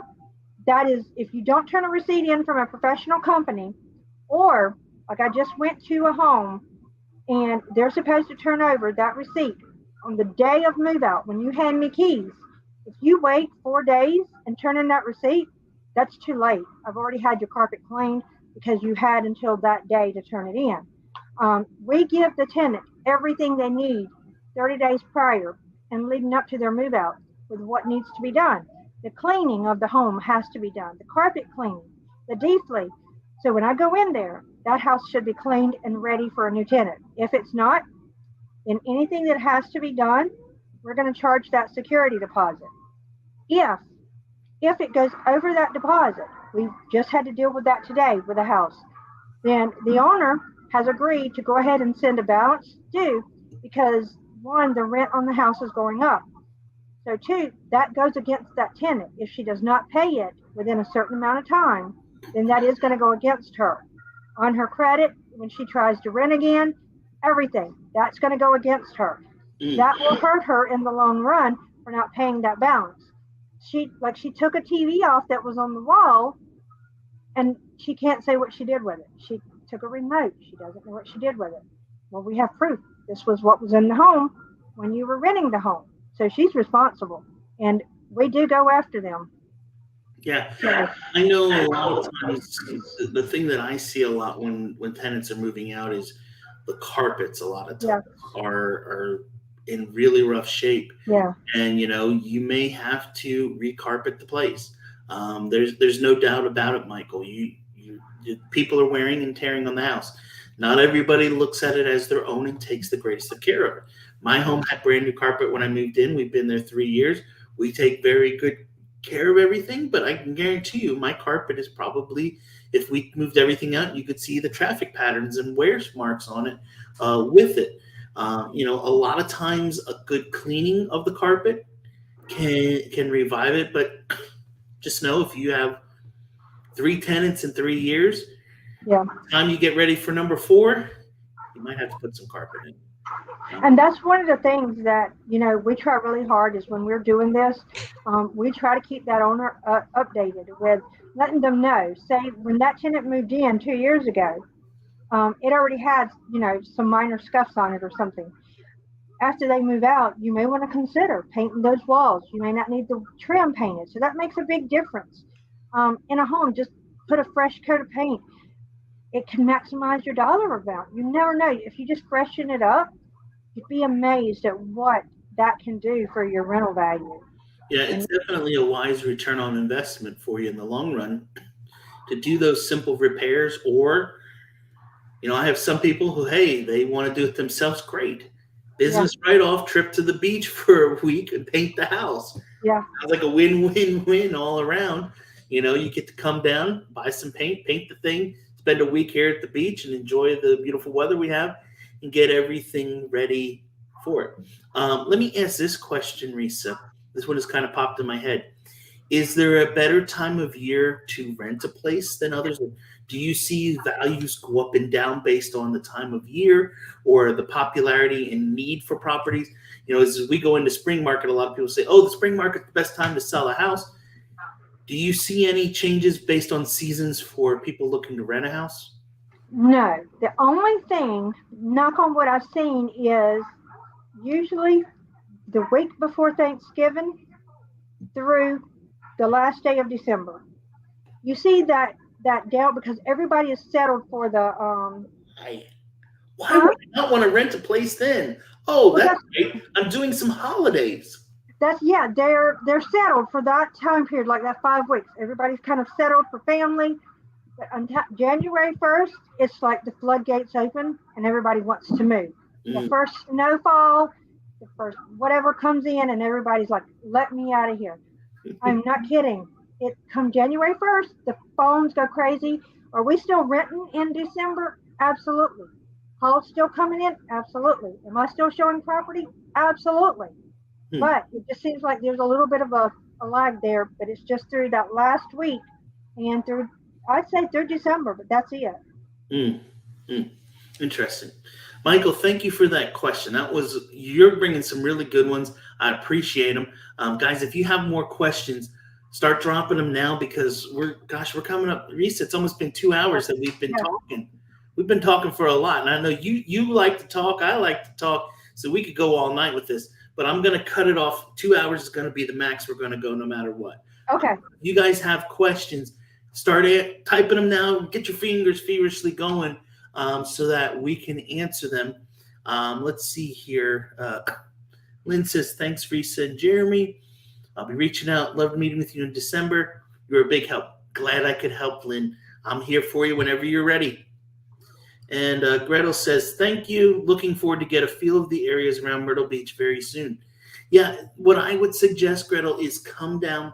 that is, if you don't turn a receipt in from a professional company, or like I just went to a home and they're supposed to turn over that receipt on the day of move out when you hand me keys. If you wait 4 days and turn in that receipt, that's too late. I've already had your carpet cleaned because you had until that day to turn it in. We give the tenant everything they need 30 days prior and leading up to their move out with what needs to be done. The cleaning of the home has to be done, the carpet cleaning, the defleat. So when I go in there, that house should be cleaned and ready for a new tenant. If it's not, then anything that has to be done, we're going to charge that security deposit. If it goes over that deposit, we just had to deal with that today with a house, then the owner has agreed to go ahead and send a balance due because one, the rent on the house is going up. So two, that goes against that tenant. If she does not pay it within a certain amount of time, then that is going to go against her. On her credit, when she tries to rent again, everything, that's going to go against her. That will hurt her in the long run for not paying that balance. She took a TV off that was on the wall and she can't say what she did with it. She took a remote. She doesn't know what she did with it. Well, we have proof. This was what was in the home when you were renting the home. So she's responsible and we do go after them. Yeah, I know a lot of times the thing that I see a lot when tenants are moving out is the carpets a lot of times are in really rough shape. Yeah. And, you may have to recarpet the place. There's no doubt about it, Michael. People are wearing and tearing on the house. Not everybody looks at it as their own and takes the greatest of care of it. My home had brand new carpet when I moved in. We've been there 3 years. We take very good care of everything, but I can guarantee you my carpet is probably, if we moved everything out, you could see the traffic patterns and wear marks on it with it. A lot of times a good cleaning of the carpet can revive it, but just know if you have 3 tenants in 3 years, by the time you get ready for number 4, you might have to put some carpet in. And that's one of the things that, we try really hard is when we're doing this, we try to keep that owner updated with letting them know. Say when that tenant moved in 2 years ago, it already had, some minor scuffs on it or something. After they move out, you may want to consider painting those walls. You may not need the trim painted. So that makes a big difference. In a home, just put a fresh coat of paint. It can maximize your dollar amount. You never know. If you just freshen it up, you'd be amazed at what that can do for your rental value. Yeah, it's definitely a wise return on investment for you in the long run to do those simple repairs or I have some people who, hey, they want to do it themselves. Great. Yeah, Business write-off, trip to the beach for a week and paint the house. yeah, Sounds like a win-win-win all around. You get to come down, buy some paint the thing, spend a week here at the beach and enjoy the beautiful weather we have and get everything ready for it. Let me ask this question, Risa. This one has kind of popped in my head. Is there a better time of year to rent a place than others? Do you see values go up and down based on the time of year or the popularity and need for properties? As we go into spring market, a lot of people say, "Oh, the spring market's the best time to sell a house." Do you see any changes based on seasons for people looking to rent a house? no. The only thing, knock on what I've seen, is usually the week before Thanksgiving through the last day of December. You see that down because everybody is settled for the I, why huh? would I not want to rent a place then? Oh, Well, that's great. I'm doing some holidays. that's yeah, they're settled for that time period, like that 5 weeks. Everybody's kind of settled for family. But until January 1st, it's like the floodgates open and everybody wants to move. The Mm, first snowfall, the first whatever comes in, and everybody's like, "Let me out of here." I'm not kidding. It come January 1st, the phones go crazy. Are we still renting in December? Absolutely. Calls still coming in? Absolutely. Am I still showing property? Absolutely. mm, But it just seems like there's a little bit of a lag there, but it's just through that last week and through, I'd say through December, but that's it. mm, mm. Interesting. Michael, thank you for that question. You're bringing some really good ones. I appreciate them. Guys, if you have more questions, start dropping them now because we're coming up. Reese, it's almost been 2 hours that we've been Yeah. talking. We've been talking for a lot. And I know you like to talk. I like to talk. So we could go all night with this, but I'm going to cut it off. 2 hours is going to be the max we're going to go no matter what. Okay. If you guys have questions, typing them now. Get your fingers feverishly going so that we can answer them. Let's see here. Lynn says, thanks, Risa and Jeremy. I'll be reaching out. Love meeting with you in December. You're a big help. Glad I could help, Lynn. I'm here for you whenever you're ready. And Gretel says, thank you. Looking forward to get a feel of the areas around Myrtle Beach very soon. Yeah, what I would suggest, Gretel, is come down.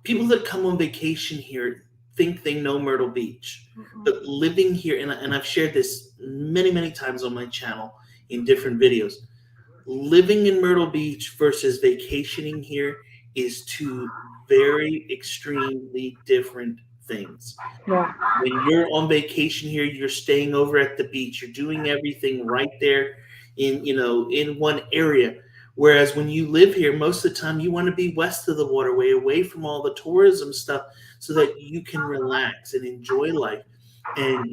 People that come on vacation here think they know Myrtle Beach, Mm-mm. but living here, and I've shared this many, many times on my channel in different videos, living in Myrtle Beach versus vacationing here is two very extremely different things. Yeah. When you're on vacation here, you're staying over at the beach. You're doing everything right there in one area. Whereas when you live here, most of the time you want to be west of the waterway, away from all the tourism stuff, so that you can relax and enjoy life. And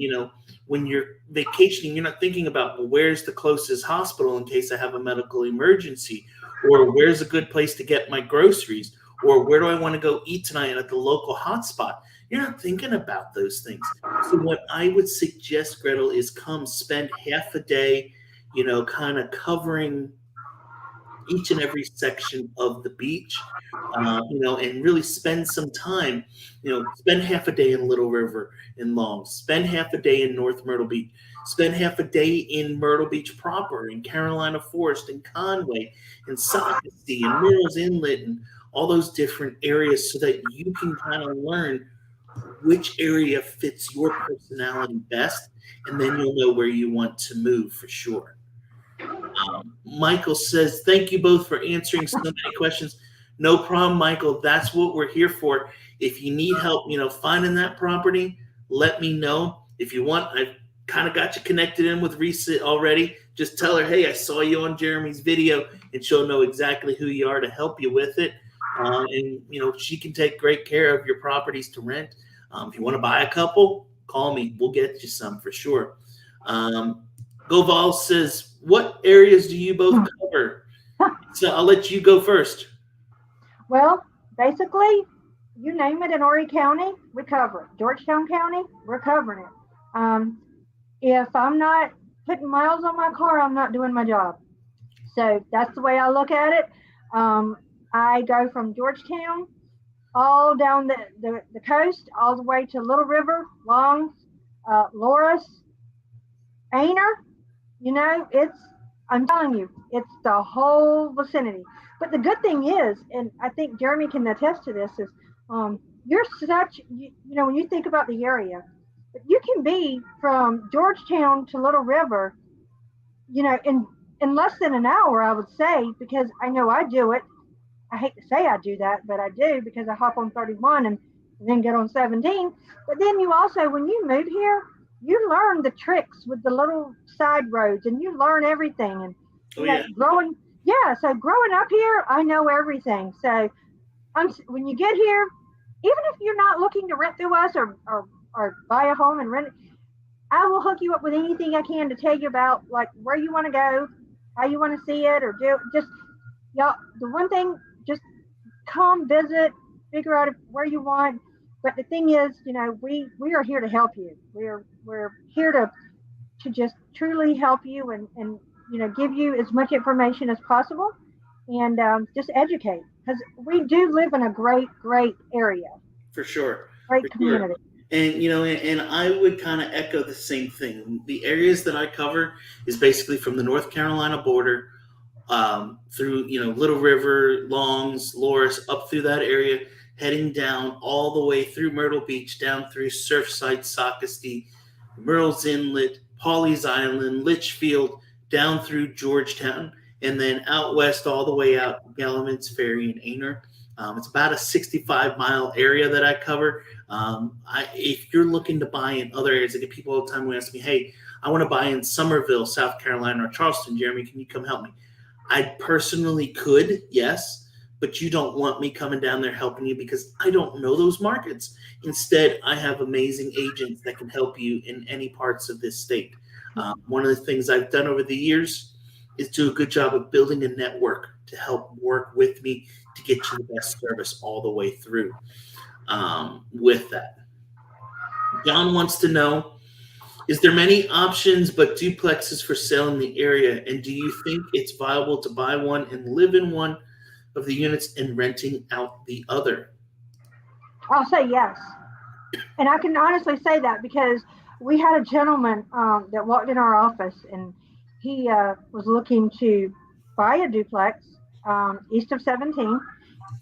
when you're vacationing, you're not thinking about, well, where's the closest hospital in case I have a medical emergency, or where's a good place to get my groceries, or where do I want to go eat tonight at the local hotspot. You're not thinking about those things. So what I would suggest, Gretel, is come spend half a day, kind of covering each and every section of the beach, and really spend some time, spend half a day in Little River in Long, spend half a day in North Myrtle Beach, spend half a day in Myrtle Beach proper, in Carolina Forest, and Conway, and Sockasty, and Mills Inlet, and all those different areas so that you can kind of learn which area fits your personality best, and then you'll know where you want to move for sure. Michael says, thank you both for answering so many questions. No problem, Michael. That's what we're here for. If you need help, finding that property, let me know. If you want, I've kind of got you connected in with Riesa already. Just tell her, hey, I saw you on Jeremy's video, and she'll know exactly who you are to help you with it. And she can take great care of your properties to rent. If you want to buy a couple, call me. We'll get you some for sure. Goval says, what areas do you both cover? So I'll let you go first. Well, basically, you name it in Horry County, we cover it. Georgetown County, we're covering it. If I'm not putting miles on my car, I'm not doing my job. So that's the way I look at it. I go from Georgetown all down the coast, all the way to Little River, Long, Loris, Ainer, I'm telling you, it's the whole vicinity. But the good thing is, and I think Jeremy can attest to this, is you're when you think about the area, you can be from Georgetown to Little River, in less than an hour, I would say, because I know I do it. I hate to say I do that, but I do because I hop on 31 and then get on 17. But then you also, when you move here, you learn the tricks with the little side roads and you learn everything. And so growing up here, I know everything. So when you get here, even if you're not looking to rent through us or buy a home and rent it, I will hook you up with anything I can to tell you about, like where you want to go, how you want to see it, or do just y'all. The one thing, just come visit, figure out where you want. But the thing is, we are here to help you. We're here to just truly help you and give you as much information as possible and just educate, because we do live in a great area. For sure. Great community. And and I would kind of echo the same thing. The areas that I cover is basically from the North Carolina border through Little River, Longs, Loris, up through that area, heading down all the way through Myrtle Beach, down through Surfside, Sockasty, Myrtle's Inlet, Pawleys Island, Litchfield, down through Georgetown, and then out west all the way out to Gelman's Ferry and Ainer. It's about a 65-mile area that I cover. If you're looking to buy in other areas, I get people all the time who ask me, hey, I want to buy in Somerville, South Carolina, or Charleston. Jeremy, can you come help me? I personally could, yes, but you don't want me coming down there helping you because I don't know those markets. Instead, I have amazing agents that can help you in any parts of this state. One of the things I've done over the years is do a good job of building a network to help work with me to get you the best service all the way through with that. John wants to know, is there many options but duplexes for sale in the area? And do you think it's viable to buy one and live in one of the units and renting out the other? I'll say yes. And I can honestly say that because we had a gentleman that walked in our office and he was looking to buy a duplex east of 17,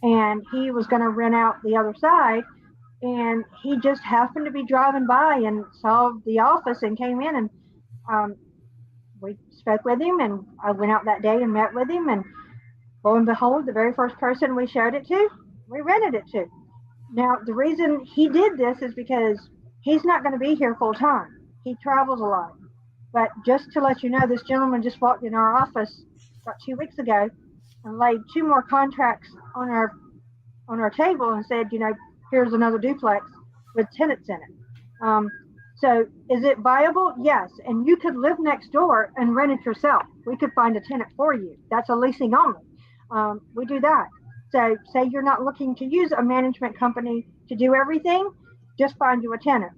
and he was going to rent out the other side. And he just happened to be driving by and saw the office and came in, and we spoke with him, and I went out that day and met with him, and lo and behold, the very first person we showed it to, we rented it to. Now, the reason he did this is because he's not going to be here full time. He travels a lot. But just to let you know, this gentleman just walked in our office about 2 weeks ago and laid 2 more contracts on our table and said, here's another duplex with tenants in it. So is it viable? Yes. And you could live next door and rent it yourself. We could find a tenant for you. That's a leasing only. We do that. So say you're not looking to use a management company to do everything, just find you a tenant.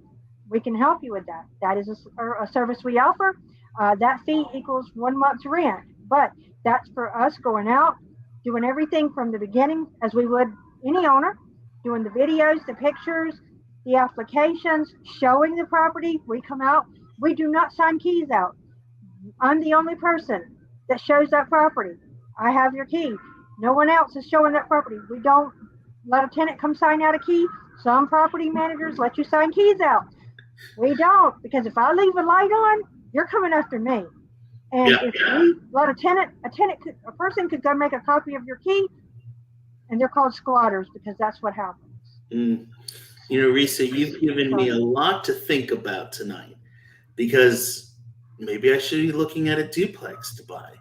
We can help you with that. That is a service we offer. That fee equals 1 month's rent, but that's for us going out, doing everything from the beginning as we would any owner, doing the videos, the pictures, the applications, showing the property. We come out. We do not sign keys out. I'm the only person that shows that property. I have your key. No one else is showing that property. We don't let a tenant come sign out a key. Some property managers let you sign keys out. We don't, because if I leave a light on, you're coming after me. And if we let a person could go make a copy of your key, and they're called squatters because that's what happens. Riesa, you've given me a lot to think about tonight, because maybe I should be looking at a duplex to buy.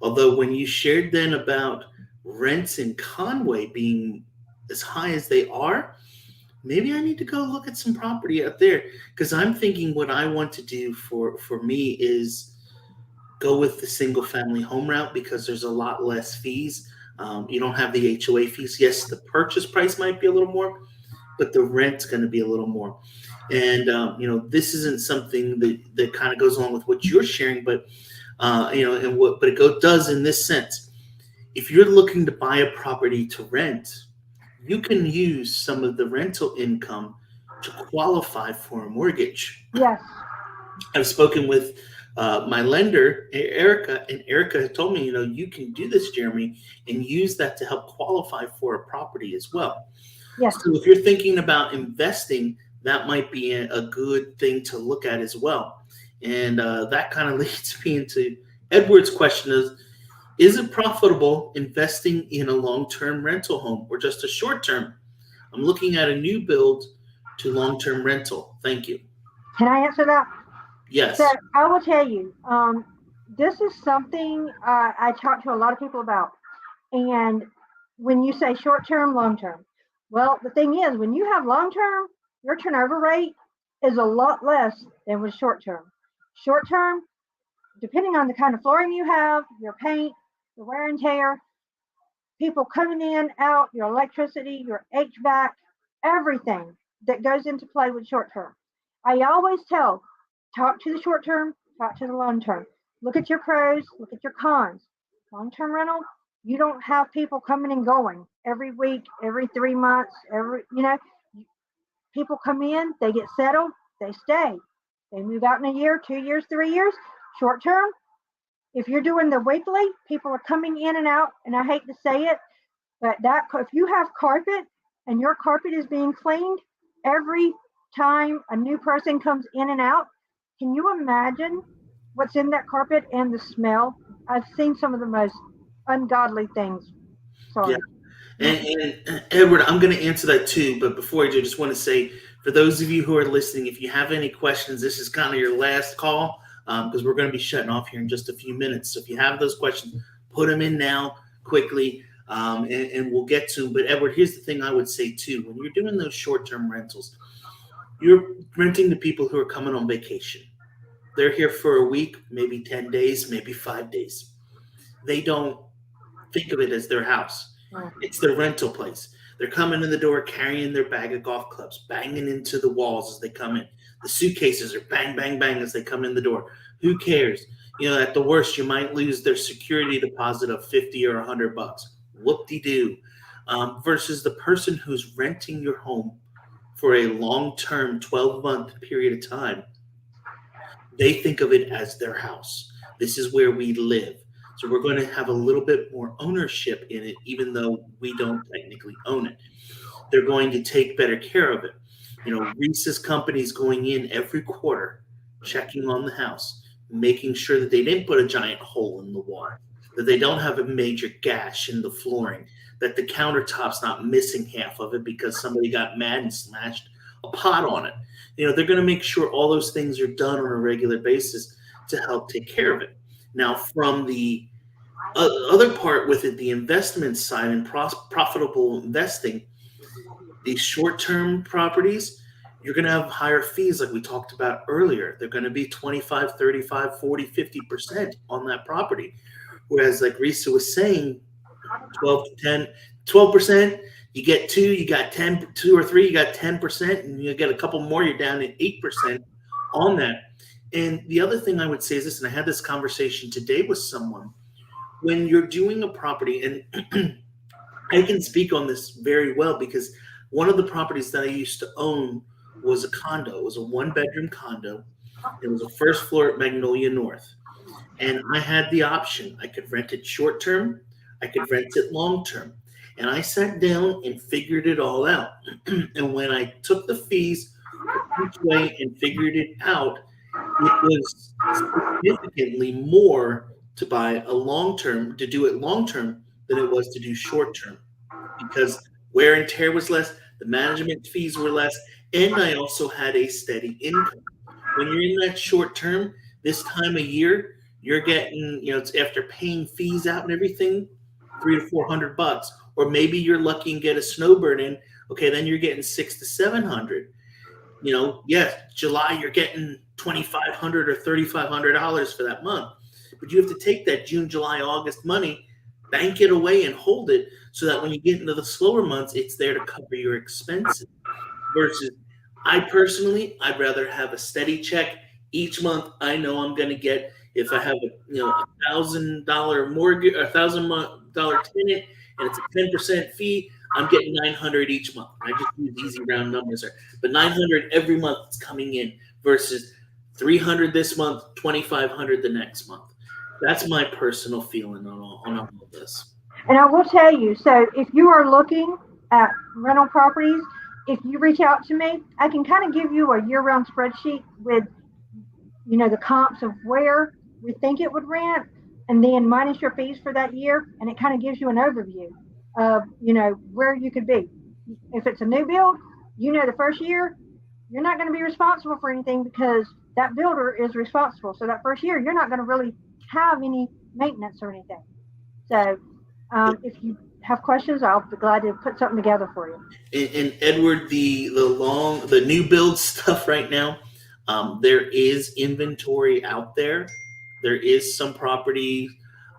Although when you shared then about rents in Conway being as high as they are, maybe I need to go look at some property out there, because I'm thinking what I want to do for me is go with the single family home route, because there's a lot less fees. You don't have the HOA fees. Yes, the purchase price might be a little more, but the rent's going to be a little more. And, this isn't something that kind of goes along with what you're sharing, but, but it does in this sense. If you're looking to buy a property to rent, you can use some of the rental income to qualify for a mortgage. Yes. I've spoken with my lender, Erica, and Erica told me, you can do this, Jeremy, and use that to help qualify for a property as well. Yes. So if you're thinking about investing, that might be a good thing to look at as well. And that kind of leads me into Edward's question is it profitable investing in a long-term rental home or just a short-term? I'm looking at a new build to long-term rental. Thank you. Can I answer that? Yes. So I will tell you, this is something I talk to a lot of people about. And when you say short term, long term, well, the thing is, when you have long term, your turnover rate is a lot less than with short term. Short term, depending on the kind of flooring you have, your paint, the wear and tear, people coming in, out, your electricity, your HVAC, everything that goes into play with short term. I always tell, talk to the short term, talk to the long term. Look at your pros, look at your cons. Long term rental, you don't have people coming and going every week, every 3 months, people come in, they get settled, they stay. They move out in a year, 2 years, 3 years. Short term, if you're doing the weekly, people are coming in and out, and I hate to say it, but that if you have carpet and your carpet is being cleaned every time a new person comes in and out, can you imagine what's in that carpet and the smell? I've seen some of the most ungodly things. Sorry. Yeah. And Edward, I'm going to answer that too. But before I do, just want to say, for those of you who are listening, if you have any questions, this is kind of your last call because we're going to be shutting off here in just a few minutes. So if you have those questions, put them in now quickly. And we'll get to them. But Edward, here's the thing I would say too. When you're doing those short-term rentals, you're renting to people who are coming on vacation. They're here for a week, maybe 10 days, maybe 5 days. They don't think of it as their house. It's their rental place. They're coming in the door carrying their bag of golf clubs, banging into the walls as they come in. The suitcases are bang, bang, bang as they come in the door. Who cares? At the worst, you might lose their security deposit of $50 or $100. Whoop-de-doo. Versus the person who's renting your home for a long-term 12-month period of time, they think of it as their house. This is where we live. So we're going to have a little bit more ownership in it, even though we don't technically own it. They're going to take better care of it. Riesa's company is going in every quarter, checking on the house, making sure that they didn't put a giant hole in the wall, that they don't have a major gash in the flooring, that the countertop's not missing half of it because somebody got mad and smashed a pot on it. They're going to make sure all those things are done on a regular basis to help take care of it. Now, from the other part with it, the investment side and profitable investing, these short-term properties, you're going to have higher fees like we talked about earlier. They're going to be 25, 35, 40, 50% on that property. Whereas like Riesa was saying, 12%, you get 2, you got 10, 2 or 3, you got 10%, and you get a couple more, you're down at 8% on that. And the other thing I would say is this, and I had this conversation today with someone, when you're doing a property, and I can speak on this very well because one of the properties that I used to own was a condo. It was a 1-bedroom condo. It was a first floor at Magnolia North. And I had the option. I could rent it short term. I could rent it long term. And I sat down and figured it all out. And when I took the fees each way and figured it out, it was significantly more to buy a long term, to do it long term than it was to do short term because wear and tear was less, the management fees were less, and I also had a steady income. When you're in that short term, this time of year, you're getting, it's after paying fees out and everything, $300 to $400, or maybe you're lucky and get a snowbird in. Okay, then you're getting $600 to $700. July you're getting $2,500 or $3,500 for that month, but you have to take that June, July, August money, bank it away, and hold it so that when you get into the slower months, it's there to cover your expenses. Versus, I'd rather have a steady check each month. I know I'm going to get, if I have a $1,000 mortgage, $1,000 tenant, and it's a 10% fee, I'm getting 900 each month. I just use easy round numbers there, but 900 every month is coming in versus 300 this month, 2,500 the next month. That's my personal feeling on all of this. And I will tell you, so if you are looking at rental properties, if you reach out to me, I can kind of give you a year-round spreadsheet with, the comps of where we think it would rent, and then minus your fees for that year, and it kind of gives you an overview of, where you could be. If it's a new build, the first year, you're not going to be responsible for anything because that builder is responsible. So that first year, you're not going to really have any maintenance or anything. So if you have questions, I'll be glad to put something together for you. And Edward, the new build stuff right now, there is inventory out there. There is some property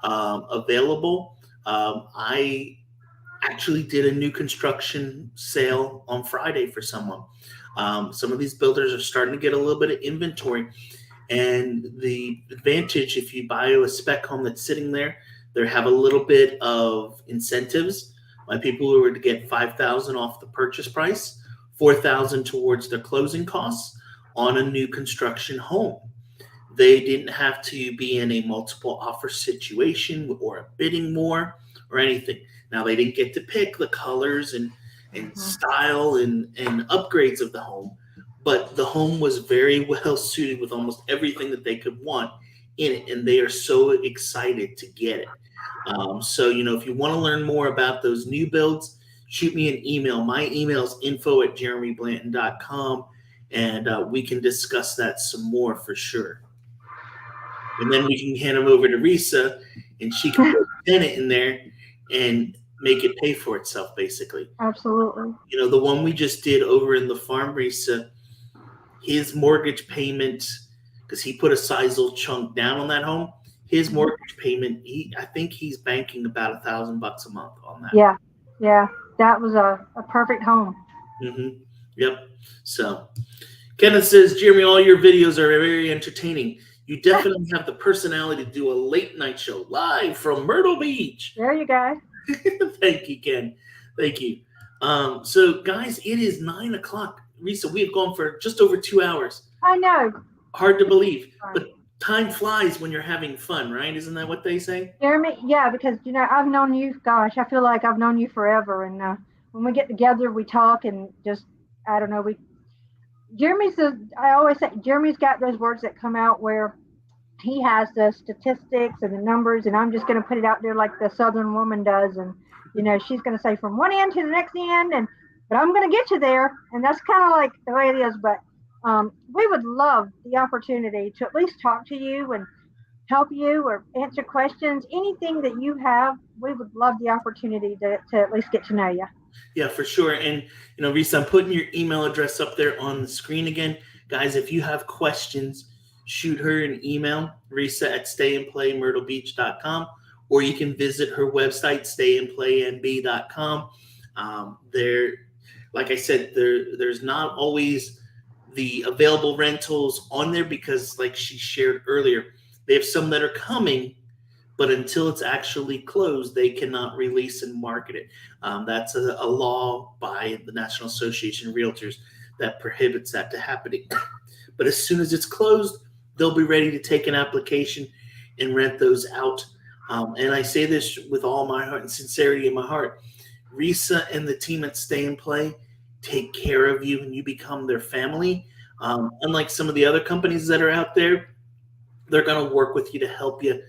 available. I actually did a new construction sale on Friday for someone. Some of these builders are starting to get a little bit of inventory, and the advantage if you buy a spec home that's sitting there, they have a little bit of incentives. My people who were to get $5,000 off the purchase price, $4,000 towards their closing costs on a new construction home. They didn't have to be in a multiple offer situation or a bidding war or anything. Now they didn't get to pick the colors and style and upgrades of the home, but the home was very well suited with almost everything that they could want in it, and they are so excited to get it. So, if you want to learn more about those new builds, shoot me an email. My email is info@jeremyblanton.com, and we can discuss that some more for sure. And then we can hand them over to Riesa, and she can put Tenant in there and make it pay for itself, basically. Absolutely. The one we just did over in the farm, Riesa, his mortgage payment, because he put a sizable chunk down on that home, his mortgage payment, I think he's banking about $1,000 a month on that. Yeah, that was a perfect home. Mm-hmm. Yep. So Kenneth says, Jeremy, all your videos are very entertaining. You definitely have the personality to do a late night show live from Myrtle Beach. There you go. Thank you, Ken. Thank you. So guys, it is 9 o'clock. Riesa, we have gone for just over 2 hours. I know. Hard to believe, but time flies when you're having fun, right? Isn't that what they say? Jeremy, yeah, because, I've known you, gosh, I feel like I've known you forever. And when we get together, we talk and just, I don't know, I always say, Jeremy's got those words that come out where he has the statistics and the numbers, and I'm just going to put it out there like the Southern woman does. And, she's going to say from one end to the next end, but I'm going to get you there. And that's kind of like the way it is. But we would love the opportunity to at least talk to you and help you or answer questions, anything that you have. We would love the opportunity to at least get to know you. Yeah, for sure. And, Riesa, I'm putting your email address up there on the screen again. Guys, if you have questions, shoot her an email, Riesa at stayandplaymyrtlebeach.com, or you can visit her website, stayandplaynb.com. Like I said, there's not always the available rentals on there because, like she shared earlier, they have some that are coming, but until it's actually closed, they cannot release and market it. That's a law by the National Association of Realtors that prohibits that to happening. But as soon as it's closed, they'll be ready to take an application and rent those out. And I say this with all my heart and sincerity in my heart. Riesa and the team at Stay and Play take care of you and you become their family. Unlike some of the other companies that are out there, they're going to work with you to help you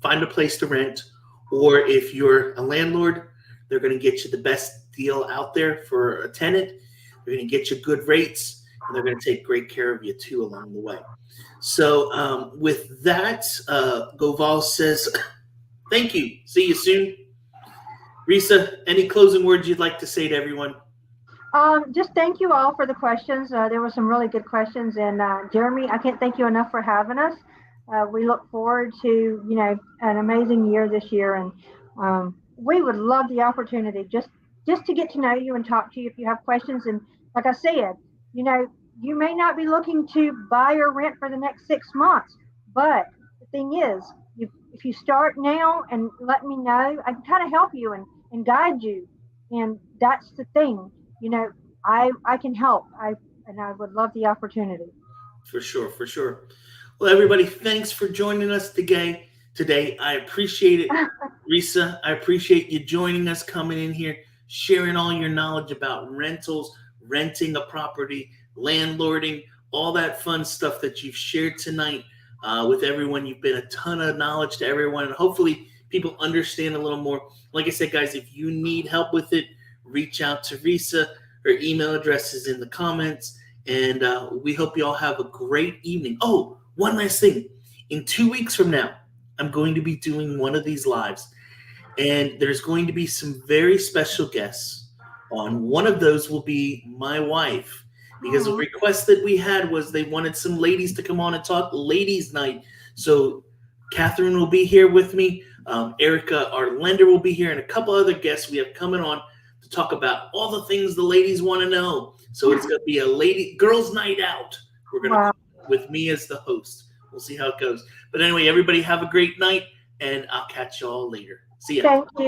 find a place to rent. Or if you're a landlord, they're going to get you the best deal out there for a tenant. They're going to get you good rates, and they're going to take great care of you too along the way. So with that, Goval says, thank you. See you soon. Riesa, any closing words you'd like to say to everyone? Just thank you all for the questions. There were some really good questions. And Jeremy, I can't thank you enough for having us. We look forward to, an amazing year this year. And we would love the opportunity just to get to know you and talk to you if you have questions. And like I said, you may not be looking to buy or rent for the next 6 months. But the thing is, if you start now and let me know, I can kind of help you and guide you And that's the thing, you know, I can help. And I would love the opportunity. For sure, for sure. Well, everybody, thanks for joining us today. I appreciate it. Riesa, I appreciate you joining us, coming in here, sharing all your knowledge about rentals, renting a property, landlording, all that fun stuff that you've shared tonight with everyone. You've been a ton of knowledge to everyone, and hopefully people understand a little more. Like I said, guys, if you need help with it, reach out to Riesa. Her email address is in the comments, and we hope you all have a great evening. Oh, one last thing. In 2 weeks from now, I'm going to be doing one of these lives, and there's going to be some very special guests on. One of those will be my wife, because a Aw. request that we had was they wanted some ladies to come on and talk ladies' night. So Catherine will be here with me. Erica, our lender, will be here, and a couple other guests we have coming on to talk about all the things the ladies want to know. So it's going to be a girls' night out. We're going to Wow. with me as the host. We'll see how it goes. But anyway, everybody have a great night, and I'll catch y'all later. See ya. Thank you.